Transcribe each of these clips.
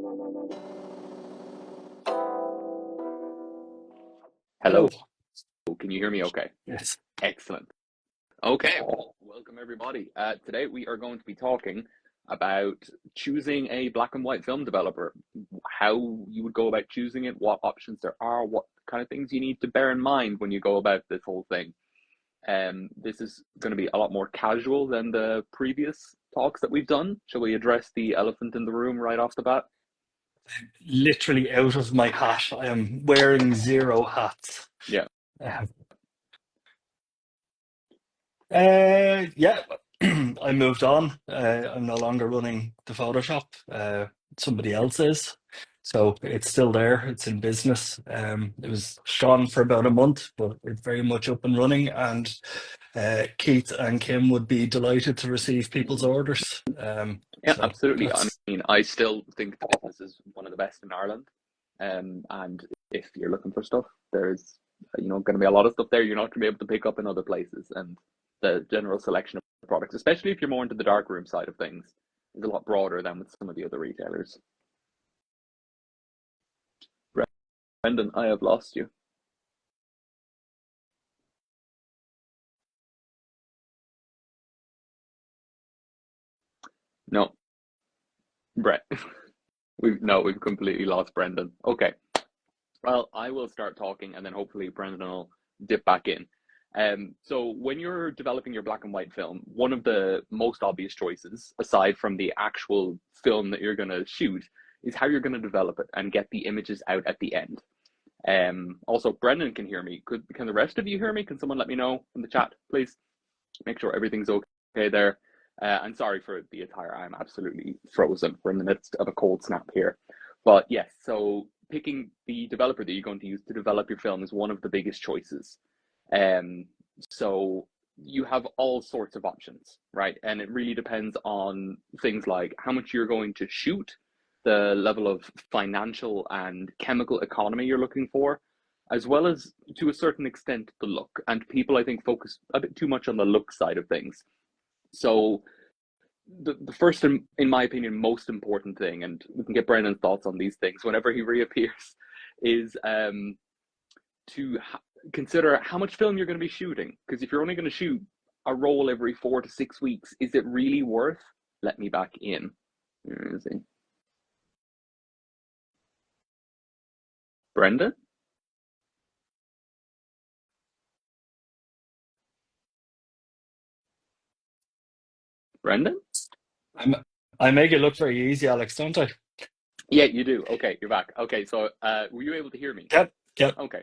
Hello, Hello. can you hear me okay? Yes. Excellent. Okay, welcome everybody. Today we are going to be talking about choosing a black and white film developer, how you would go about choosing it, what options there are, what kind of things you need to bear in mind when you go about this whole thing. This is going to be a lot more casual than the previous talks that we've done. Shall we address the elephant in the room right off the bat? Literally out of my hat. I am wearing zero hats. Yeah. Uh, yeah, I moved on. I'm no longer running the Photoshop. Somebody else is. So it's still there. It's in business. It was gone for about a month, but it's very much up and running. And Keith and Kim would be delighted to receive people's orders. Yeah, So absolutely. I that's mean, I still think the business is one of the best in Ireland. And if you're looking for stuff, there's going to be a lot of stuff there you're not going to be able to pick up in other places. And the general selection of products, especially if you're more into the darkroom side of things, is a lot broader than with some of the other retailers. Brendan, I have lost you. No, Brett. We've completely lost Brendan. Okay. Well, I will start talking and then hopefully Brendan will dip back in. So when you're developing your black and white film, one of the most obvious choices, aside from the actual film that you're going to shoot, is how you're going to develop it and get the images out at the end. Also, Brendan can hear me. Can the rest of you hear me? Can someone let me know in the chat, please? Make sure everything's okay there. I'm sorry for the attire. I'm absolutely frozen. We're in the midst of a cold snap here. But yes, so picking the developer that you're going to use to develop your film is one of the biggest choices. Um, so you have all sorts of options, right? And it really depends on things like how much you're going to shoot, the level of financial and chemical economy you're looking for, as well as to a certain extent the look. And people, I think, focus a bit too much on the look side of things. So the first, in my opinion, most important thing, and we can get Brendan's thoughts on these things whenever he reappears, is to consider how much film you're going to be shooting. Because if you're only going to shoot a roll every 4 to 6 weeks, is it really worth? Let me back in. Where is he? Brendan? Brendan? I'm, I make it look very easy, Alex, don't I? Yeah, you do. Okay, you're back. Okay, so were you able to hear me? Yep. Yep. Okay.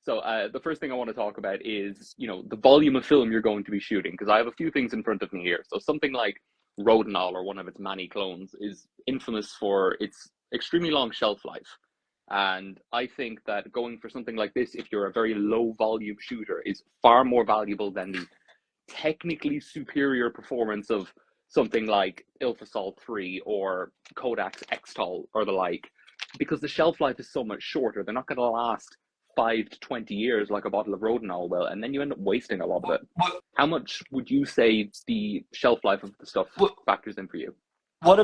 So the first thing I want to talk about is, the volume of film you're going to be shooting, because I have a few things in front of me here. So something like Rodinal, or one of its many clones, is infamous for its extremely long shelf life. And I think that going for something like this, if you're a very low volume shooter, is far more valuable than the technically superior performance of something like Ilfosol 3 or Kodak's Xtol or the like, because the shelf life is so much shorter. They're not going to last 5 to 20 years like a bottle of Rodinol will, and then you end up wasting a lot of What, it. what, How much would you say the shelf life of the stuff what factors in for you? what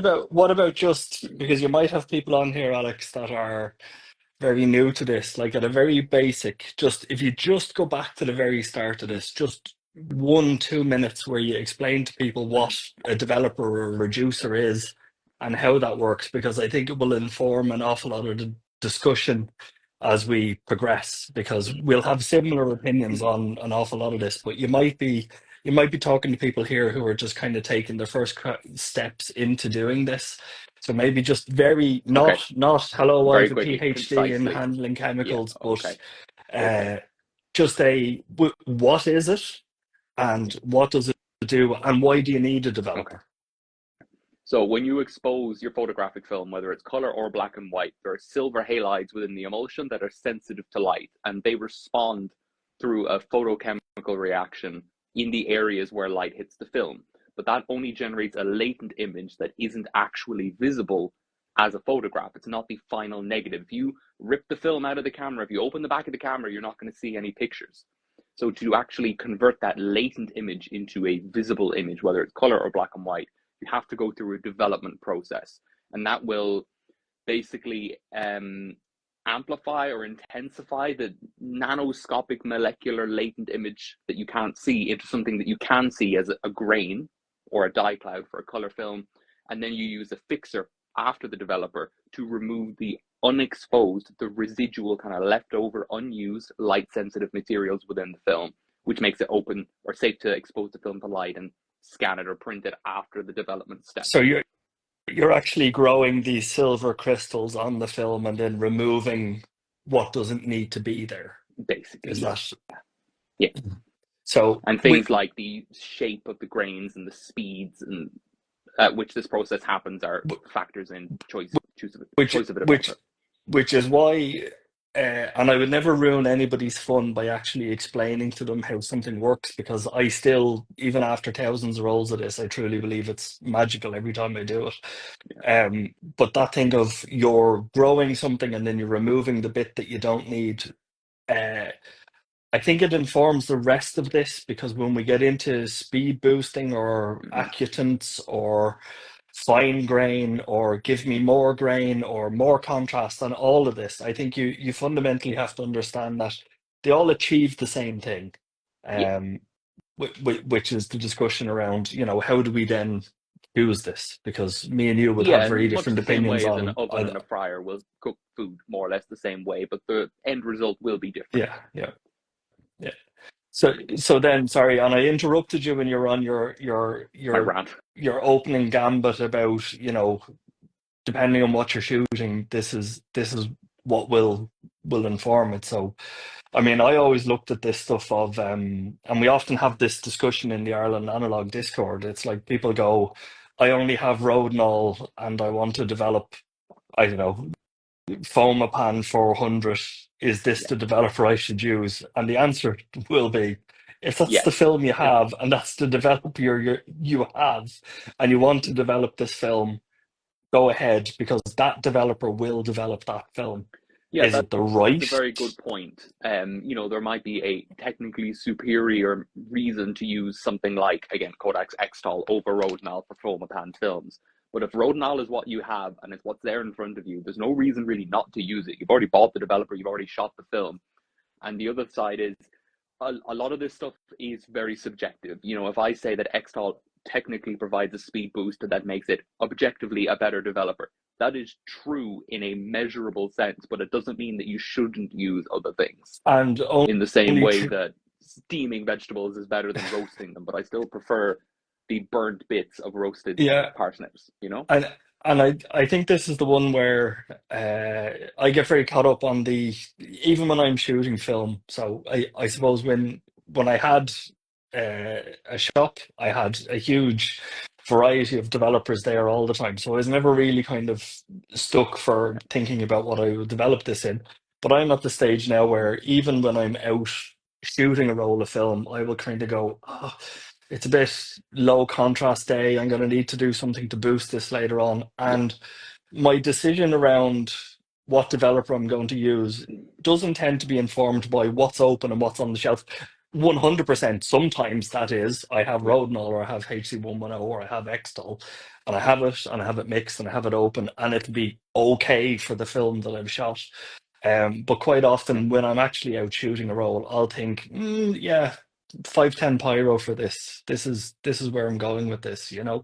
about just because you might have people on here, Alex, that are very new to this, like at a very basic, just if you just go back to the very start of this, just 1 2 minutes where you explain to people what a developer or a reducer is and how that works, because I think it will inform an awful lot of the discussion as we progress, because we'll have similar opinions on an awful lot of this, but you might be talking to people here who are just kind of taking their first steps into doing this. So maybe just very Okay, not hello, I very have a quickly, PhD in concisely. handling Yeah, chemicals, but okay, okay. uh, just what is it and what does it do and why do you need a Okay. developer? So when you expose your photographic film, whether it's color or black and white, there are silver halides within the emulsion that are sensitive to light, and they respond through a photochemical reaction in the areas where light hits the film. But that only generates a latent image that isn't actually visible as a photograph. It's not the final negative. If you rip the film out of the camera, if you open the back of the camera, you're not going to see any pictures. So to actually convert that latent image into a visible image, whether it's color or black and white, you have to go through a development process, and that will basically amplify or intensify the nanoscopic molecular latent image that you can't see into something that you can see as a grain or a dye cloud for a color film. And then you use a fixer after the developer to remove the unexposed, the residual kind of leftover, unused, light sensitive materials within the film, which makes it open or safe to expose the film to light and scan it or print it after the development step. So you're actually growing these silver crystals on the film and then removing what doesn't need to be there. Basically, Is yeah. that? Yeah. So And things like the shape of the grains and the speeds and at which this process happens are factors in choice of a developer. which is why, and I would never ruin anybody's fun by actually explaining to them how something works, because I still, even after thousands of rolls of this, I truly believe it's magical every time I do it. Yeah. But that thing of you're growing something and then you're removing the bit that you don't need, I think it informs the rest of this, because when we get into speed boosting or Mhm. accutants or fine grain or give me more grain or more contrast and all of this, I think you fundamentally have to understand that they all achieve the same thing, Yeah. which is the discussion around, how do we then use this? Because me and you would have Yeah, very in much different the same opinions way as an on oven and a fryer will cook food more or less the same way, but the end result will be different. yeah. So then, sorry, and I interrupted you when you were on My rant. your opening gambit about, depending on what you're shooting, this is what will inform it. So, I mean, I always looked at this stuff of, and we often have this discussion in the Ireland Analog Discord. It's like people go, I only have Rodinal and I want to develop, I don't know, Fomapan 400. Is this Yeah. the developer I should use? And the answer will be, if that's the Yes. film you have and that's the developer you have, and you want to develop this film, go ahead, because that developer will develop that film. Yeah, Is it the that's right? a very good point. There might be a technically superior reason to use something like, again, Kodak's Xtol over Rodinal for Fomapan films. But if Rodinal is what you have and it's what's there in front of you, there's no reason really not to use it. You've already bought the developer, you've already shot the film. And the other side is a lot of this stuff is very subjective. If I say that Xtol technically provides a speed boost that makes it objectively a better developer, that is true in a measurable sense, but it doesn't mean that you shouldn't use other things. And In the same only way that steaming vegetables is better than roasting them, but I still prefer the burnt bits of roasted yeah, parsnips, and I think this is the one where I get very caught up on even when I'm shooting film. So I suppose when I had a shop, I had a huge variety of developers there all the time. So I was never really kind of stuck for Yeah. thinking about what I would develop this in. But I'm at the stage now where even when I'm out shooting a roll of film, I will kind of go, oh, it's a bit low contrast day. I'm going to need to do something to boost this later on. Yeah. And my decision around what developer I'm going to use doesn't tend to be informed by what's open and what's on the shelf. 100%. Sometimes that is, I have Yeah. Rodinal or I have HC110 or I have Xtol, and I have it mixed and I have it open, and it'll be okay for the film that I've shot. But quite often when I'm actually out shooting a role, I'll think, yeah, 510 pyro for this. This is where I'm going with this, Yeah.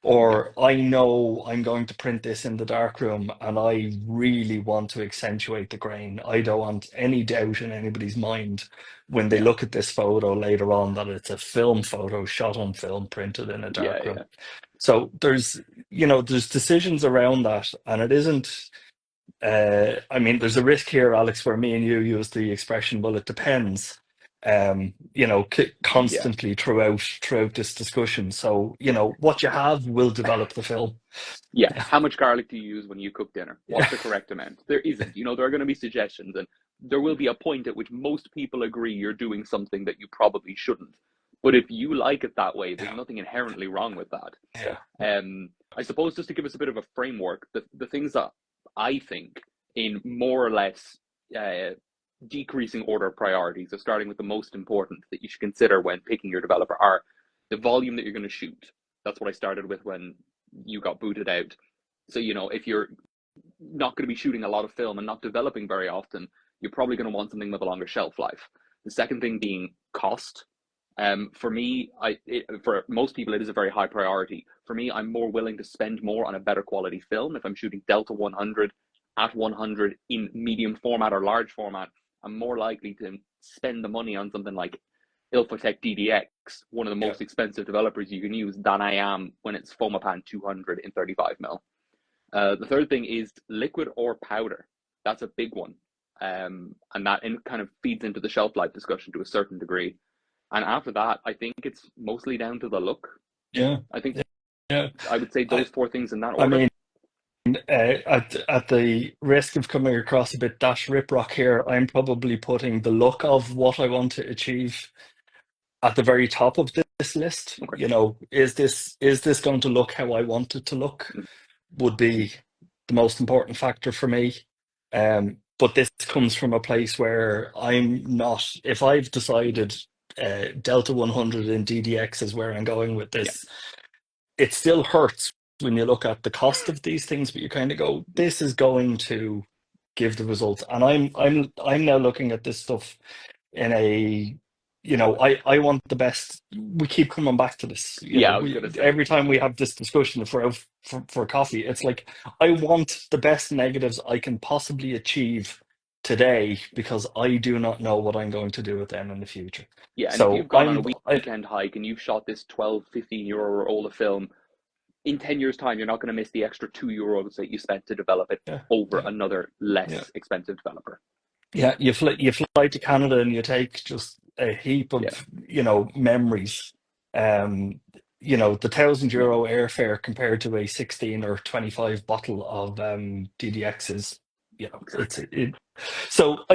or I know I'm going to print this in the darkroom and I really want to accentuate the grain. I don't want any doubt in anybody's mind when they Yeah. look at this photo later on that it's a film photo shot on film printed in a Yeah. darkroom. Yeah. So there's decisions around that, and it isn't. I mean, there's a risk here, Alex, where me and you use the expression, well, it depends, Yeah. constantly throughout this discussion. So, what you have will develop the film. Yeah. Yeah. How much garlic do you use when you cook dinner? Yeah. What's the correct amount? There isn't. There are going to be suggestions, and there will be a point at which most people agree you're doing something that you probably shouldn't. But if you like it that way, there's Yeah. nothing inherently wrong with that. Yeah. I suppose just to give us a bit of a framework, the things that I think in more or less decreasing order of priorities, so starting with the most important that you should consider when picking your developer, are the volume that you're going to shoot. That's what I started with when you got booted out. So, if you're not going to be shooting a lot of film and not developing very often, you're probably going to want something with a longer shelf life. The second thing being cost. For me, for most people, it is a very high priority. For me, I'm more willing to spend more on a better quality film. If I'm shooting Delta 100 at 100 in medium format or large format, I'm more likely to spend the money on something like Ilfotec DDX, one of the Yeah. most expensive developers you can use, than I am when it's Fomapan 200 in 35mm. The third thing is liquid or powder. That's a big one. And that kind of feeds into the shelf life discussion to a certain degree. And after that, I think it's mostly down to the look. Yeah. I think Yeah. I would say those I, four things in that I order. mean, at the risk of coming across a bit dash riprock here, I'm probably putting the look of what I want to achieve at the very top of this list. Okay. You know, is this going to look how I want it to look? Would be the most important factor for me. But this comes from a place where I'm not, if I've decided Delta 100 and DDX is where I'm going with Yeah. this, it still hurts when you look at the cost of these things, but you kind of go, this is going to give the results. And I'm now looking at this stuff in a, I want the best. We keep coming back to this. Yeah, I was gonna say. Every time we have this discussion, if we're out for coffee, it's like I want the best negatives I can possibly achieve today because I do not know what I'm going to do with them in the future. Yeah, and if So you've gone on a weekend hike and you've shot this 12, 15 euro older film, in 10 years' time, you're not going to miss the extra €2 that you spent to develop it yeah, over yeah, another yeah. less expensive developer. Yeah, you fly to Canada and you take just a heap of, Yeah. memories. The €1,000 airfare compared to a 16 or 25 bottle of DDX is, Exactly. so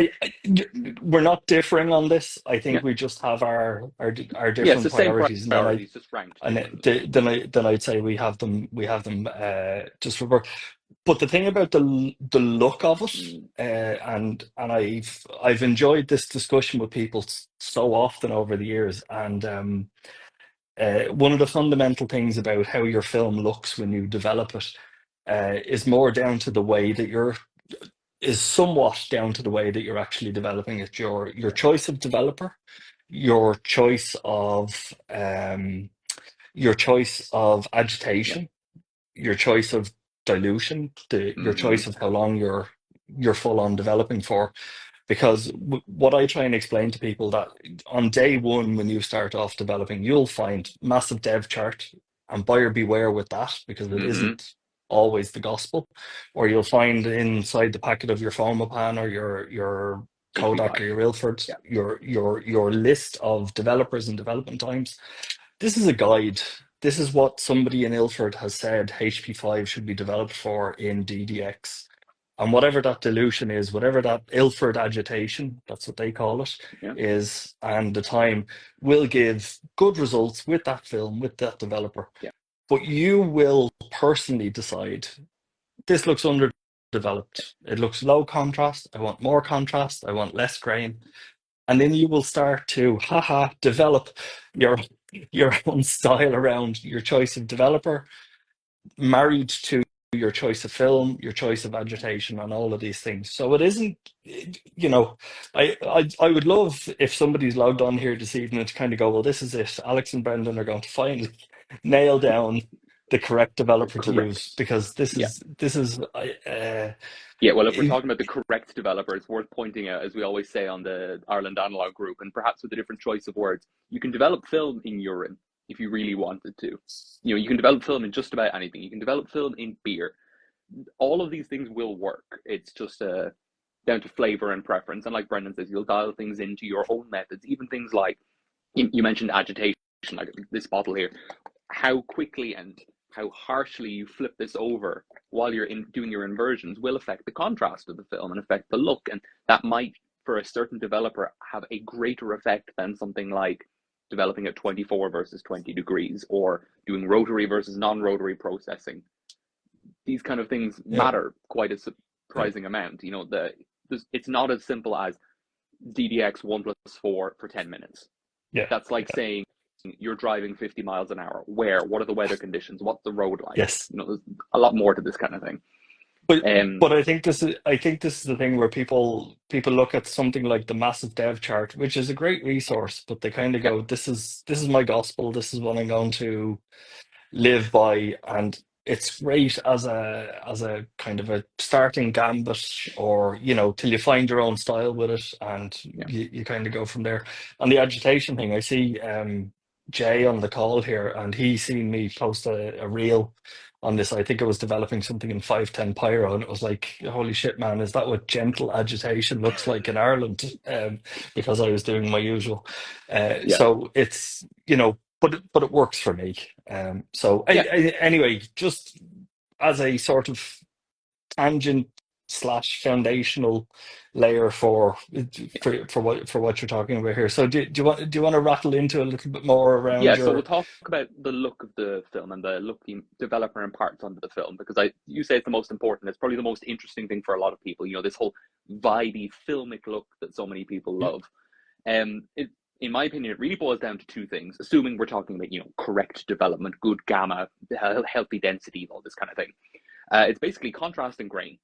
we're not differing on this. I Yeah. think we just have our Yeah, it's different the same priorities, and then I priorities, just ranked and differently. then I'd say we have them just reversed. But the thing about the look of it, Mm. and I've enjoyed this discussion with people so often over the years, and one of the fundamental things about how your film looks when you develop it is more down to the way that is somewhat down to the way that you're actually developing it. Your choice of developer, your choice of Yeah. agitation, your choice of dilution, your Mm-hmm. choice of how long you're full on developing for. Because what I try and explain to people that on day one, when you start off developing, you'll find massive dev chart, and buyer beware with that because it Mm-hmm. isn't always the gospel. Or you'll find inside the packet of your Fomapan or your Kodak HP5. or your Ilford, Yeah. your list of developers and development times. This is a guide. This is what somebody in Ilford has said HP5 should be developed for in DDX. And whatever that dilution is, whatever that Ilford agitation, that's what they call it, Yeah. is, and the time will give good results with that film, with that developer. Yeah. But you will personally decide this looks underdeveloped. It looks low contrast. I want more contrast. I want less grain. And then you will start to develop your your own style around your choice of developer, married to your choice of film, your choice of agitation, and all of these things. So it isn't, I would love if somebody's logged on here this evening to kind of go, well, this is it. Alex and Brendan are going to finally nail down the correct developer to use Correct. because this Yeah. is Yeah, well, if we're talking about the correct developer, it's worth pointing out, as we always say on the Ireland Analog Group, and perhaps with a different choice of words, you can develop film in urine if you really wanted to. You can develop film in just about anything. You can develop film in beer. All of these things will work. It's just down to flavor and preference. And like Brendan says, you'll dial things into your own methods. Even things like you mentioned agitation, like this bottle here. How quickly and how harshly you flip this over while you're doing your inversions will affect the contrast of the film and affect the look. And that might, for a certain developer, have a greater effect than something like developing at 24 versus 20 degrees or doing rotary versus non-rotary processing. These kind of things yeah, matter quite a yeah, surprising amount. It's not as simple as DDX 1+4 for 10 minutes. yeah, That's like saying you're driving 50 miles an hour. Where? What are the weather conditions? What's the road like? yes. There's a lot more to this kind of thing. But Um, but I think this is the thing where people look at something like the massive dev chart, which is a great resource, but they kind of yeah, go, this is my gospel, this is what I'm going to live by, and it's great as a kind of a starting gambit, or till you find your own style with it, and yeah, you kind of go from there. And the agitation thing, I see Jay on the call here, and he seen me post a reel on this. I think I was developing something in 510 Pyro, and it was like, holy shit, man, is that what gentle agitation looks like in Ireland? Because I was doing my usual. yeah, So it's, but it works for me. So yeah. anyway, just as a sort of tangent slash foundational layer for what you're talking about here. So do you want to rattle into a little bit more around Yeah, so we'll your talk about the look of the film and the look the developer imparts onto the film, because you say it's the most important. It's probably the most interesting thing for a lot of people. This whole vibey filmic look that so many people love. It, in my opinion, it really boils down to two things. Assuming we're talking about correct development, good gamma, healthy density, all this kind of thing. It's basically contrast and grain.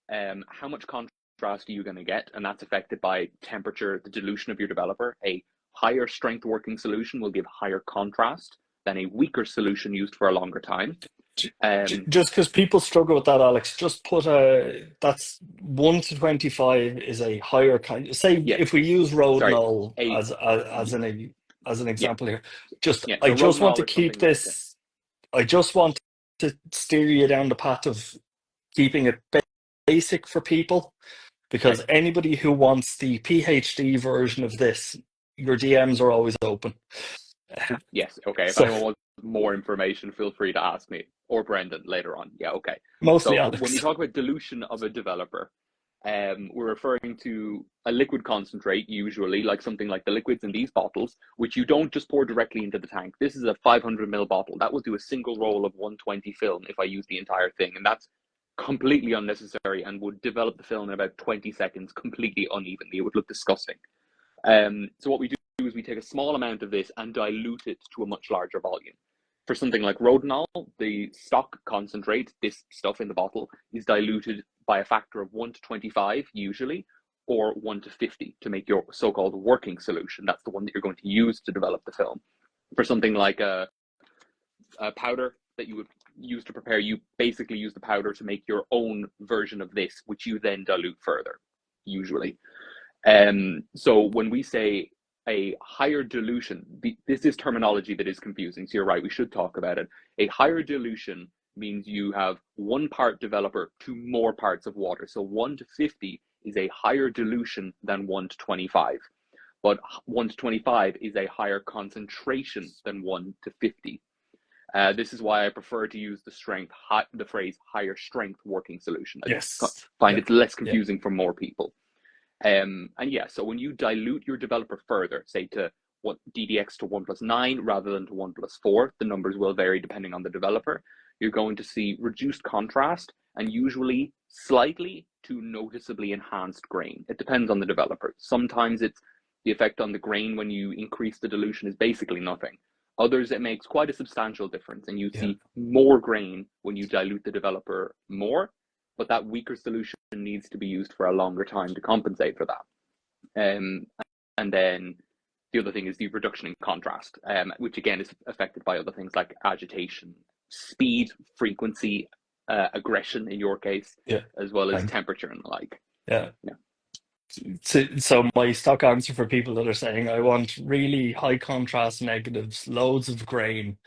How much contrast are you going to get? And that's affected by temperature, the dilution of your developer. A higher strength working solution will give higher contrast than a weaker solution used for a longer time. just because people struggle with that, Alex, just put that's 1 to 25 is a higher kind. Say Yeah, if we use road sorry. null A as an Yeah, example here, just yeah. I So just want Rodinal to is keep something like this. I just want to steer you down the path of keeping it basic for people, okay. because anybody who wants the PhD version of this, your DMs are always open. Yes, okay. If So anyone wants more information, feel free to ask me or Brendan later on. Yeah, okay. mostly So when we Alex. talk about dilution of a developer, we're referring to a liquid concentrate, usually like something like the liquids in these bottles, which you don't just pour directly into the tank. This is a 500 ml bottle. That will do a single roll of 120 film if I use the entire thing, and that's completely unnecessary and would develop the film in about 20 seconds completely unevenly. It would look disgusting. So what we do is we take a small amount of this and dilute it to a much larger volume. For something like Rodinal, the stock concentrate, this stuff in the bottle, is diluted by a factor of 1 to 25 usually, or 1 to 50 to make your so-called working solution. That's the one that you're going to use to develop the film. For something like a powder that you would use to prepare, you basically use the powder to make your own version of this, which you then dilute further, usually. So when we say a higher dilution, this is terminology that is confusing. So you're right, we should talk about it. A higher dilution means you have 1 part developer to more parts of water. So 1 to 50 is a higher dilution than 1 to 25. But 1 to 25 is a higher concentration than 1 to 50. This is why I prefer to use the phrase higher strength working solution. I Yes. find Yeah. it's less Yeah. confusing for more people. And yeah, so when you dilute your developer further, say to what DDX to 1+9 rather than to 1+4, the numbers will vary depending on the developer. You're going to see reduced contrast and usually slightly to noticeably enhanced grain. It depends on the developer. Sometimes it's the effect on the grain when you increase the dilution is basically nothing. Others, it makes quite a substantial difference, and you Yeah. see more grain when you dilute the developer more, but that weaker solution needs to be used for a longer time to compensate for that. Um, and then the other thing is the reduction in contrast, which again is affected by other things like agitation, speed, frequency, aggression in your case, Yeah. as well as Thanks. temperature and the like. Yeah. Yeah. So my stock answer for people that are saying I want really high contrast negatives, loads of grain,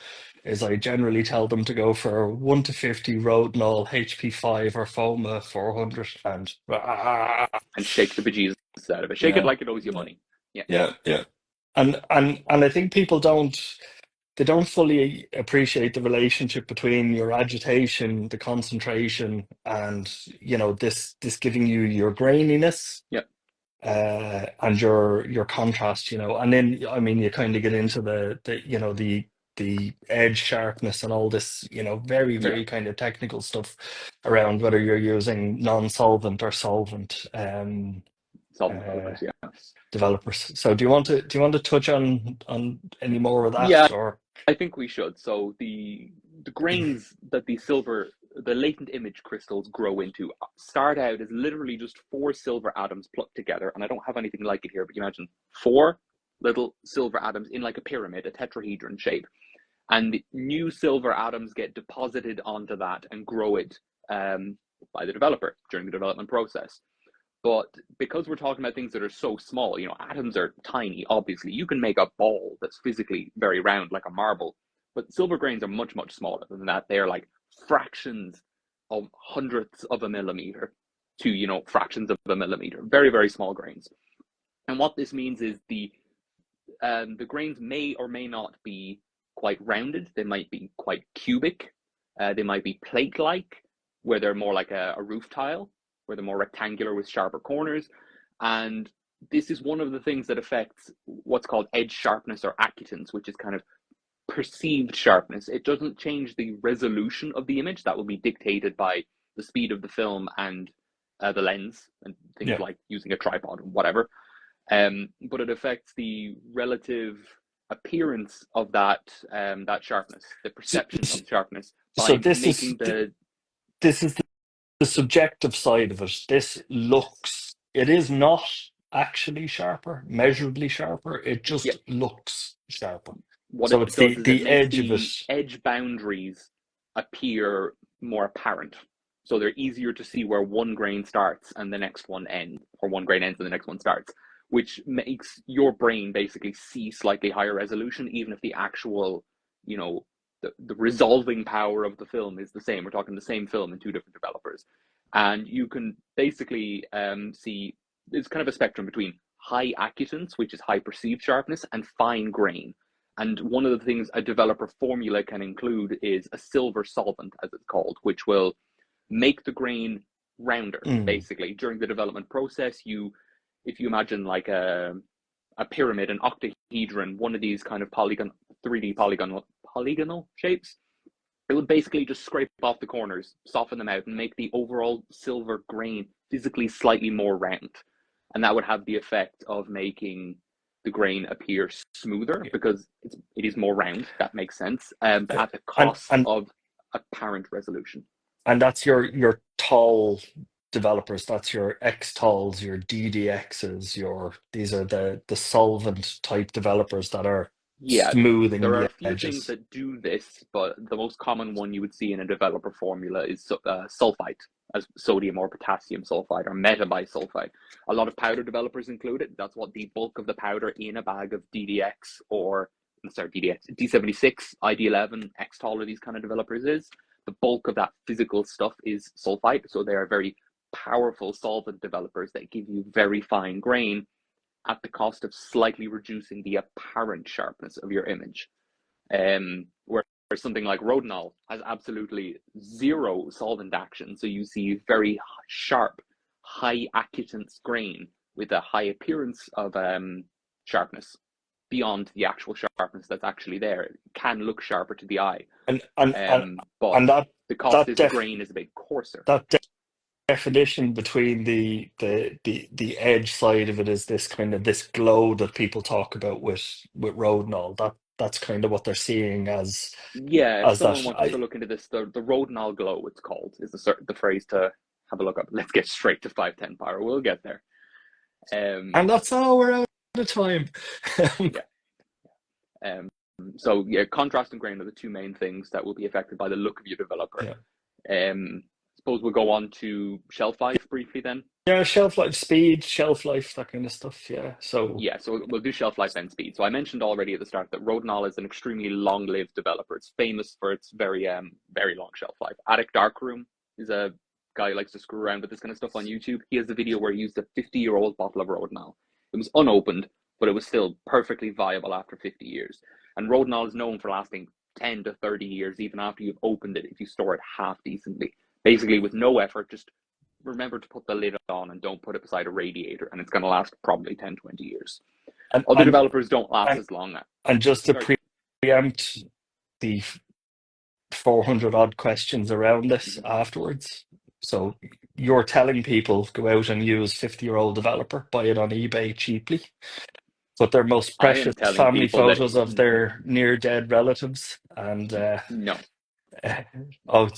is I generally tell them to go for 1 to 50 Rodinal HP5 or FOMA 400, and And shake the bejesus out of it. Shake it yeah, like it owes you yeah, money. Yeah. yeah, yeah. And I think people don't fully appreciate the relationship between your agitation, the concentration, and this giving you your graininess, Yeah. and your contrast, and then I mean you kind of get into the edge sharpness and all this, very, Yeah. very kind of technical stuff around whether you're using non-solvent or solvent Solvent uh, developers. Yeah. developers. So do you want to touch on any more of that, Yeah, or I think we should. So the grains that the silver the latent image crystals grow into start out as literally just four silver atoms plucked together. And I don't have anything like it here, but you imagine four little silver atoms in like a pyramid, a tetrahedron shape. And new silver atoms get deposited onto that and grow it by the developer during the development process. But because we're talking about things that are so small, atoms are tiny, obviously. You can make a ball that's physically very round, like a marble. But silver grains are much, much smaller than that. They're like fractions of hundredths of a millimeter to, fractions of a millimeter. Very, very small grains. And what this means is the grains may or may not be quite rounded. They might be quite cubic. They might be plate-like, where they're more like a roof tile, where they're more rectangular with sharper corners. And this is one of the things that affects what's called edge sharpness or acutance, which is kind of perceived sharpness. It doesn't change the resolution of the image. That will be dictated by the speed of the film and the lens and things Yeah. like using a tripod and whatever. But it affects the relative appearance of that sharpness, the perception of sharpness So by making this is the subjective side of it. It is not actually sharper, measurably sharper. It yeah, just looks sharper. what So it it's does is it the makes edge of it. the edge boundaries appear more apparent. So they're easier to see where one grain starts and the next one ends, or one grain ends and the next one starts, which makes your brain basically see slightly higher resolution, even if the actual, the resolving power of the film is the same. We're talking the same film in two different developers. And you can basically see there's kind of a spectrum between high acutance, which is high perceived sharpness, and fine grain. And one of the things a developer formula can include is a silver solvent, as it's called, which will make the grain rounder. Basically, during the development process, if you imagine like a pyramid, an octahedron, one of these kind of 3D polygonal shapes, it would basically just scrape off the corners, soften them out, and make the overall silver grain physically slightly more round. And that would have the effect of making the grain appear smoother because it is more round. That makes sense. But at the cost of apparent resolution. And that's your tall developers. That's your XTOLs, your DDXs, these are the solvent type developers that are smoothing there are the a few edges. things that do this, but the most common one you would see in a developer formula is sulfite, as sodium or potassium sulfite or metabisulfite. A lot of powder developers include it. That's what the bulk of the powder in a bag of D76, ID11, XTOL, or these kind of developers is. The bulk of that physical stuff is sulfite, so they are very powerful solvent developers that give you very fine grain at the cost of slightly reducing the apparent sharpness of your image. Where something like Rodinal has absolutely zero solvent action, so you see very sharp, high acutance grain with a high appearance of sharpness beyond the actual sharpness that's actually there. It can look sharper to the eye, but the cost is the grain is a bit coarser. That definition between the edge side of it is this kind of this glow that people talk about with Rodinal. That's kind of what they're seeing as. Yeah, if someone wants to look into this, the Rodinal glow, it's called, is the phrase to have a look up. Let's get straight to 510 power. We'll get there. And that's all, we're out of time. So contrast and grain are the two main things that will be affected by the look of your developer. Suppose we'll go on to shelf life briefly then. Yeah, shelf life, speed, shelf life, that kind of stuff. So we'll do shelf life and speed. So I mentioned already at the start that Rodinal is an extremely long-lived developer. It's famous for its very very long shelf life. Attic Darkroom is a guy who likes to screw around with this kind of stuff on YouTube. He has a video where he used a 50-year-old bottle of Rodinal. It was unopened, but it was still perfectly viable after 50 years. And Rodinal is known for lasting 10 to 30 years, even after you've opened it, if you store it half decently. Basically, with no effort, just remember to put the lid on and don't put it beside a radiator, and it's going to last probably 10, 20 years. Other developers don't last as long. And just to preempt the 400 odd questions around this afterwards. So you're telling people go out and use 50-year-old developer, buy it on eBay cheaply, put their most precious family photos of their near dead relatives, and no. Uh, oh,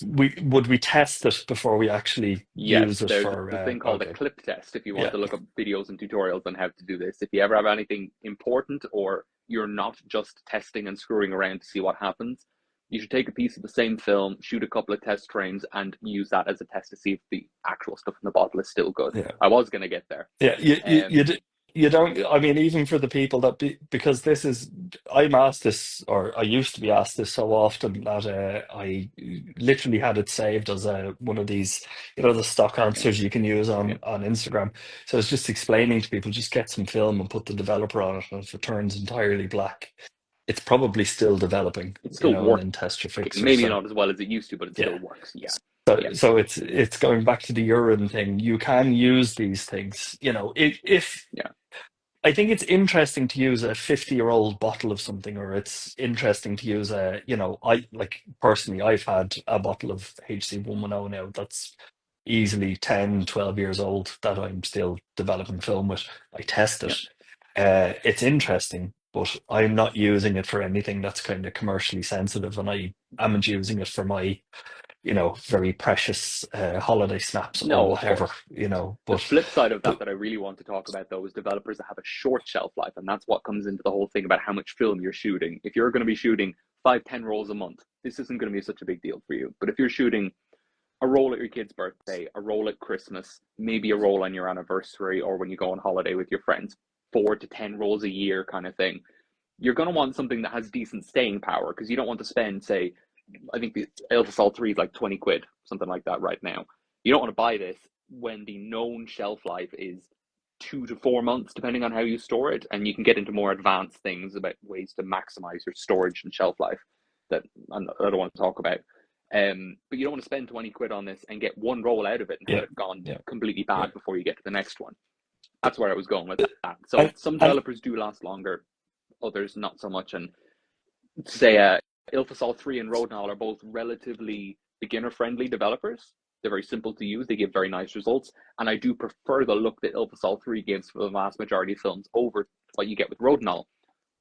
we would we test it before we actually use Yes, it there's for? a thing called a Okay, clip test if you want yeah, to look up videos and tutorials on how to do this. If you ever have anything important or you're not just testing and screwing around to see what happens, you should take a piece of the same film, shoot a couple of test frames, and use that as a test to see if the actual stuff in the bottle is still good. yeah. I was going to get there. Yeah, Um, you don't. I mean, even for the people that because this is, I'm asked this, or I used to be asked this so often that I literally had it saved as one of these, the stock yeah, answers you can use yeah. on Instagram. So it's just explaining to people, just get some film and put the developer on it, and if it turns entirely black, it's probably still developing, It's still and working. then test your fixer. Maybe So not as well as it used to, but it yeah. still works. Yeah, So, yeah, so it's going back to the urine thing. You can use these things, if yeah. I think it's interesting to use a 50-year-old bottle of something, or it's interesting to use I like personally, I've had a bottle of HC110 now that's easily 10, 12 years old that I'm still developing film with. I test Yeah. it. It's interesting, but I'm not using it for anything that's kind of commercially sensitive, and I am using it for my very precious holiday snaps or No, of whatever, course. The But flip side of that but that I really want to talk about though is developers that have a short shelf life, and that's what comes into the whole thing about how much film you're shooting. If you're going to be shooting 5, 10 rolls a month, this isn't going to be such a big deal for you. But if you're shooting a roll at your kid's birthday, a roll at Christmas, maybe a roll on your anniversary or when you go on holiday with your friends, 4 to 10 rolls a year kind of thing, you're going to want something that has decent staying power because you don't want to spend, say, I think the Ilfosol 3 is like 20 quid, something like that right now. You don't want to buy this when the known shelf life is 2 to 4 months, depending on how you store it. And you can get into more advanced things about ways to maximize your storage and shelf life that I don't want to talk about. But you don't want to spend 20 quid on this and get one roll out of it and have yeah, it gone yeah, completely yeah. bad before you get to the next one. That's where I was going with that. So And some and developers do last longer, others not so much. And say Ilfosol 3 and Rodinal are both relatively beginner-friendly developers. They're very simple to use. They give very nice results. And I do prefer the look that Ilfosol 3 gives for the vast majority of films over what you get with Rodinal.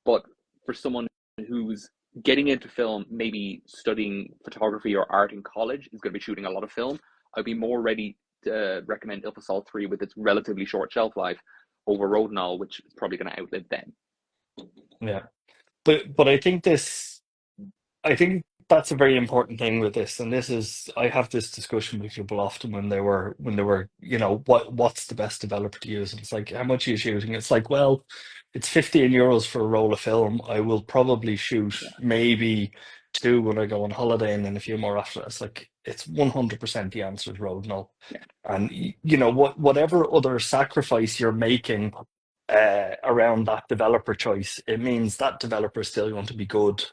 But for someone who's getting into film, maybe studying photography or art in college, is going to be shooting a lot of film, I'd be more ready to recommend Ilfosol 3 with its relatively short shelf life over Rodinal, which is probably going to outlive them. yeah, but I think that's a very important thing with this, and this is I have this discussion with people often when they were what's the best developer to use, and it's like how much are you shooting? It's like, well, it's 15 euros for a roll of film. I will probably shoot Yeah, maybe two when I go on holiday, and then a few more after that. It's like it's 100% the answer is road no, yeah, and whatever other sacrifice you're making around that developer choice, it means that developer is still going to be good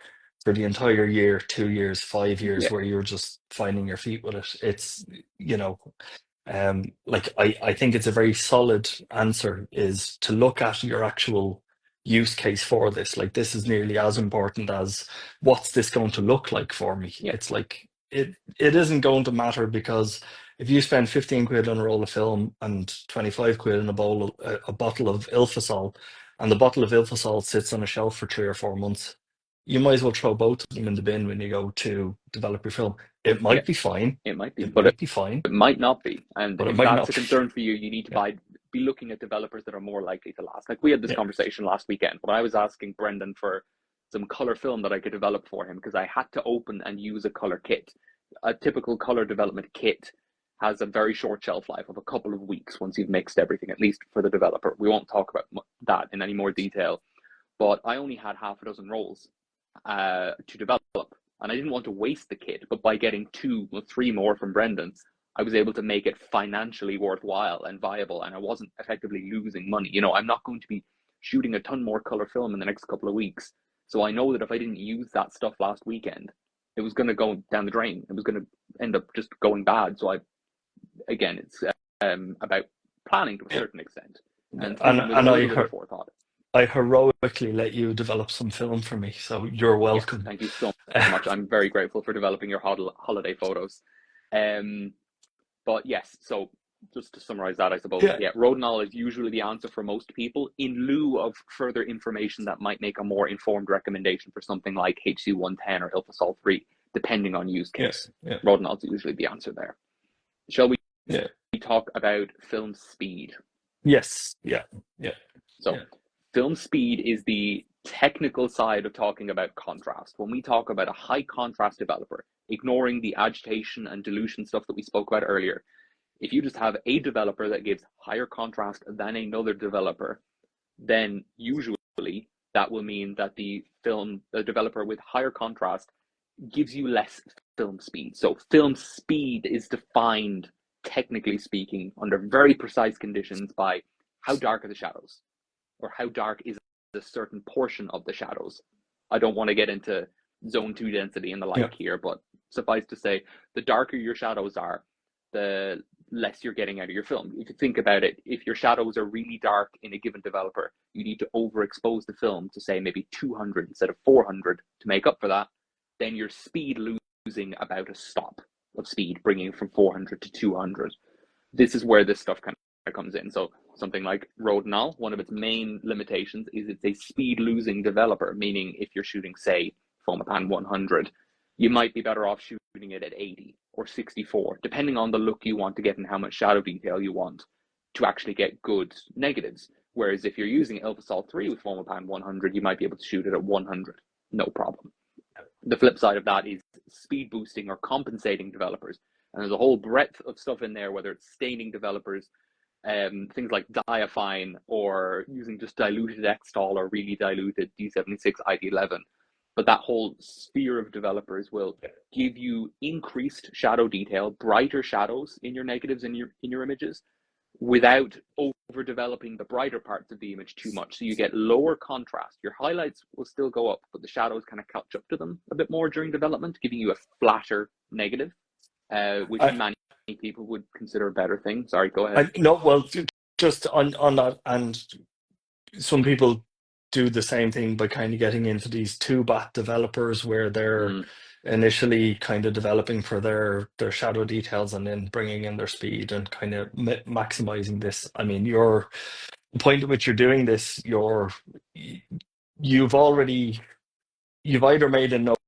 for the entire year, 2 years, 5 years, yeah, where you're just finding your feet with it. It's, you know, like I think it's a very solid answer is to look at your actual use case for this. Like this is nearly as important as what's this going to look like for me. yeah, It's like it isn't going to matter because if you spend 15 quid on a roll of film and 25 quid on a bottle of Ilfosol, and the bottle of Ilfosol sits on a shelf for 3 or 4 months, you might as well throw both of them in the bin when you go to develop your film. It yeah. might be fine. It might be, It but might be fine, it might not be. And but it if might that's not a be. concern for you, you need to Yeah, be looking at developers that are more likely to last. Like we had this yeah, conversation last weekend when I was asking Brendan for some color film that I could develop for him because I had to open and use a color kit. A typical color development kit has a very short shelf life of a couple of weeks once you've mixed everything, at least for the developer. We won't talk about that in any more detail, but I only had half a dozen rolls to develop. And I didn't want to waste the kit, but by getting 2 or 3 more from Brendan, I was able to make it financially worthwhile and viable, and I wasn't effectively losing money. I'm not going to be shooting a ton more color film in the next couple of weeks. So I know that if I didn't use that stuff last weekend, it was going to go down the drain. It was going to end up just going bad. So again, it's about planning to a yeah, certain extent yeah. and And thinking with a and little bit of forethought. I heroically let you develop some film for me, so you're Yes, welcome. thank you so much. I'm very grateful for developing your holiday photos. Um, but yes, so just to summarize that, I suppose, Yeah, yeah, Rodinal is usually the answer for most people in lieu of further information that might make a more informed recommendation for something like HC110 or Ilfosol 3. depending on use Yeah. case. Yeah. Rodinal's usually the answer there. Shall we Yeah. talk about film speed? Yes. Yeah. Yeah. So Yeah. film speed is the technical side of talking about contrast. When we talk about a high contrast developer, ignoring the agitation and dilution stuff that we spoke about earlier, if you just have a developer that gives higher contrast than another developer, then usually that will mean that the developer with higher contrast gives you less film speed. So film speed is defined, technically speaking, under very precise conditions by how dark are the shadows, or how dark is a certain portion of the shadows. I don't want to get into zone 2 density and the Yeah. like here, but suffice to say, the darker your shadows are, the less you're getting out of your film. If you think about it, if your shadows are really dark in a given developer, you need to overexpose the film to say maybe 200 instead of 400 to make up for that, then your speed losing about a stop of speed, bringing it from 400 to 200. This is where this stuff kind of comes in. So something like Rodinal, one of its main limitations is it's a speed losing developer, meaning if you're shooting, say, Fomapan 100, you might be better off shooting it at 80 or 64, depending on the look you want to get and how much shadow detail you want to actually get good negatives. Whereas if you're using Ilfosol 3 with Fomapan 100, you might be able to shoot it at 100, no problem. The flip side of that is speed boosting or compensating developers. And there's a whole breadth of stuff in there, whether it's staining developers, things like Diafine, or using just diluted Xtol or really diluted D76 ID11. But that whole sphere of developers will give you increased shadow detail, brighter shadows in your negatives in your images, without overdeveloping the brighter parts of the image too much. So you get lower contrast. Your highlights will still go up, but the shadows kind of catch up to them a bit more during development, giving you a flatter negative, which many people would consider a better thing. Sorry, go ahead. No, well, just on that, and some people do the same thing by kind of getting into these two-bat developers where they're initially kind of developing for their shadow details and then bringing in their speed and kind of maximizing this. I mean, the point at which you're doing this, you've either made a note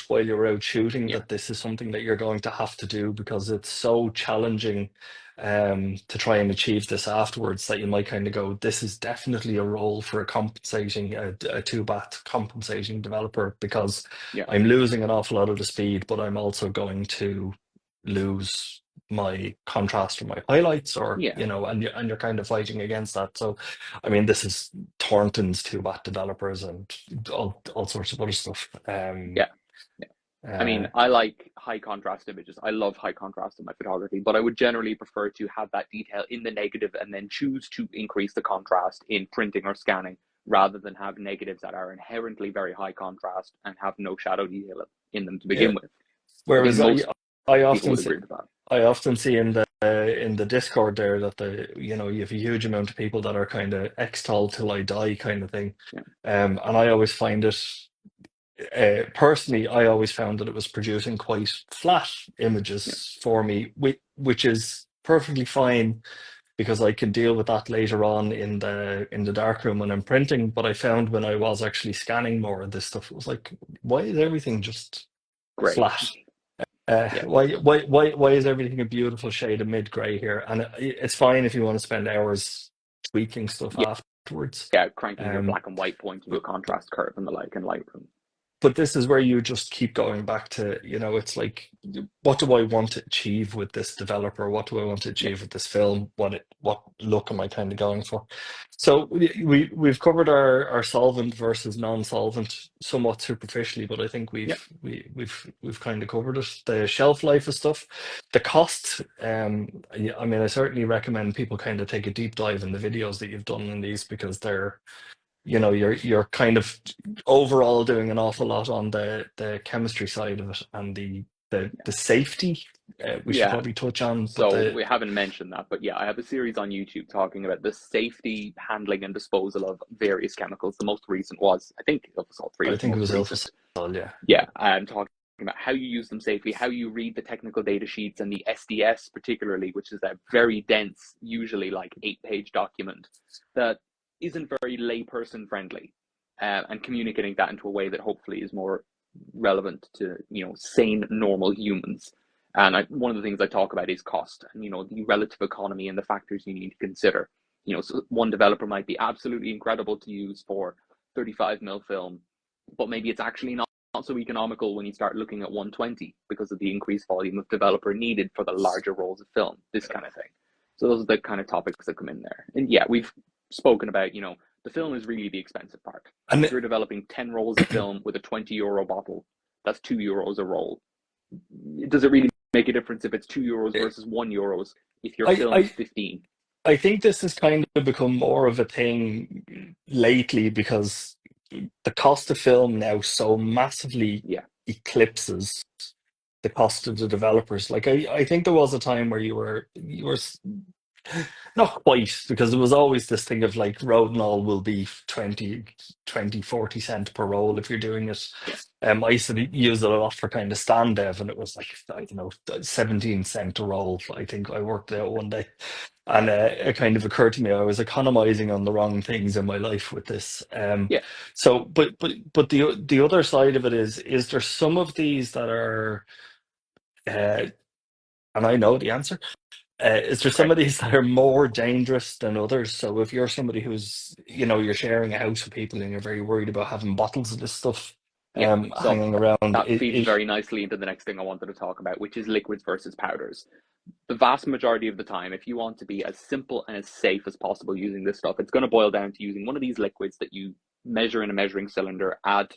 while you're out shooting that this is something that you're going to have to do because it's so challenging to try and achieve this afterwards, that you might kind of go, this is definitely a role for a two-bat compensating developer, because I'm losing an awful lot of the speed, but I'm also going to lose my contrast or my highlights, or and you're kind of fighting against that. So I mean, this is Thornton's two-bat developers and all sorts of other stuff. I mean, I like high contrast images. I love high contrast in my photography, but I would generally prefer to have that detail in the negative and then choose to increase the contrast in printing or scanning, rather than have negatives that are inherently very high contrast and have no shadow detail in them to begin with. Whereas I often would agree with that. I often see in the Discord there that you have a huge amount of people that are kind of Xtol till I die kind of thing. And I always find it, personally, I always found that it was producing quite flat images for me, which is perfectly fine because I can deal with that later on in the darkroom when I'm printing. But I found when I was actually scanning more of this stuff, it was like, why is everything just flat? Why is everything a beautiful shade of mid-gray here? And it's fine if you want to spend hours tweaking stuff afterwards. Cranking your black and white point to your contrast curve and the like in Lightroom. But this is where you just keep going back to, it's like, what do I want to achieve with this developer? What do I want to achieve with this film? What look am I kind of going for? So we've covered our solvent versus non-solvent somewhat superficially, but I think we've kind of covered it. The shelf life of stuff, the cost. I mean, I certainly recommend people kind of take a deep dive in the videos that you've done in these, because they're, you're kind of overall doing an awful lot on the chemistry side of it, and the safety we should probably touch on. So we haven't mentioned that, but I have a series on YouTube talking about the safety, handling, and disposal of various chemicals. The most recent was, I think, Ilfosol 3. I think it was Ilfosol, yeah. I'm talking about how you use them safely, how you read the technical data sheets and the SDS particularly, which is a very dense, usually like 8-page document that isn't very layperson friendly, and communicating that into a way that hopefully is more relevant to, sane, normal humans. And one of the things I talk about is cost and, the relative economy and the factors you need to consider. So one developer might be absolutely incredible to use for 35 mil film, but maybe it's actually not so economical when you start looking at 120 because of the increased volume of developer needed for the larger rolls of film, this kind of thing. So those are the kind of topics that come in there. And yeah, we've spoken about, the film is really the expensive part. And If you're developing 10 rolls of film with a 20 euro bottle, that's €2 a roll. Does it really make a difference if it's €2 versus €1 if your I, film is I 15? I think this has kind of become more of a thing lately because the cost of film now so massively Yeah, eclipses the cost of the developers. Like I think there was a time where not quite, because it was always this thing of like road and all will be 40 cent per roll if you're doing it. yeah, I used to use it a lot for kind of stand dev, and it was like, I don't know, 17 cent a roll. I think I worked it out one day. And it kind of occurred to me I was economizing on the wrong things in my life with this. yeah. So, but the other side of it is there some of these that are, uh, and I know the answer, is there some Okay. of these that are more dangerous than others? So if you're somebody who's, you're sharing a house with people and you're very worried about having bottles of this stuff Yeah. So hanging around, that feeds very nicely into the next thing I wanted to talk about, which is liquids versus powders. The vast majority of the time, if you want to be as simple and as safe as possible using this stuff, it's going to boil down to using one of these liquids that you measure in a measuring cylinder, add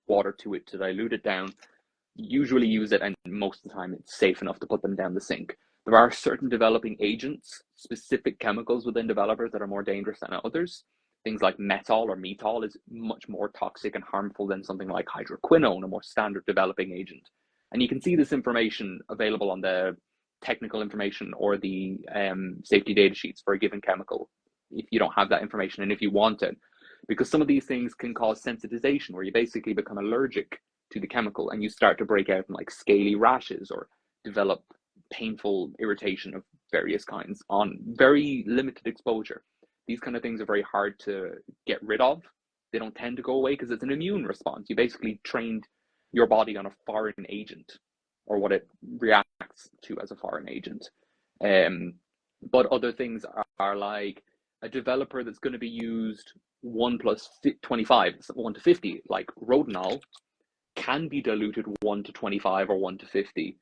water to it to dilute it down, usually use it, and most of the time it's safe enough to put them down the sink. There are certain developing agents, specific chemicals within developers that are more dangerous than others. Things like metol or metol is much more toxic and harmful than something like hydroquinone, a more standard developing agent. And you can see this information available on the technical information or the safety data sheets for a given chemical if you don't have that information and if you want it. Because some of these things can cause sensitization, where you basically become allergic to the chemical and you start to break out in like scaly rashes or develop painful irritation of various kinds on very limited exposure. These kind of things are very hard to get rid of. They don't tend to go away because it's an immune response. You basically trained your body on a foreign agent or what it reacts to as a foreign agent. Um, but other things are like a developer that's going to be used 1 plus 25, 1 to 50, like Rodinal, can be diluted 1 to 25 or 1 to 50,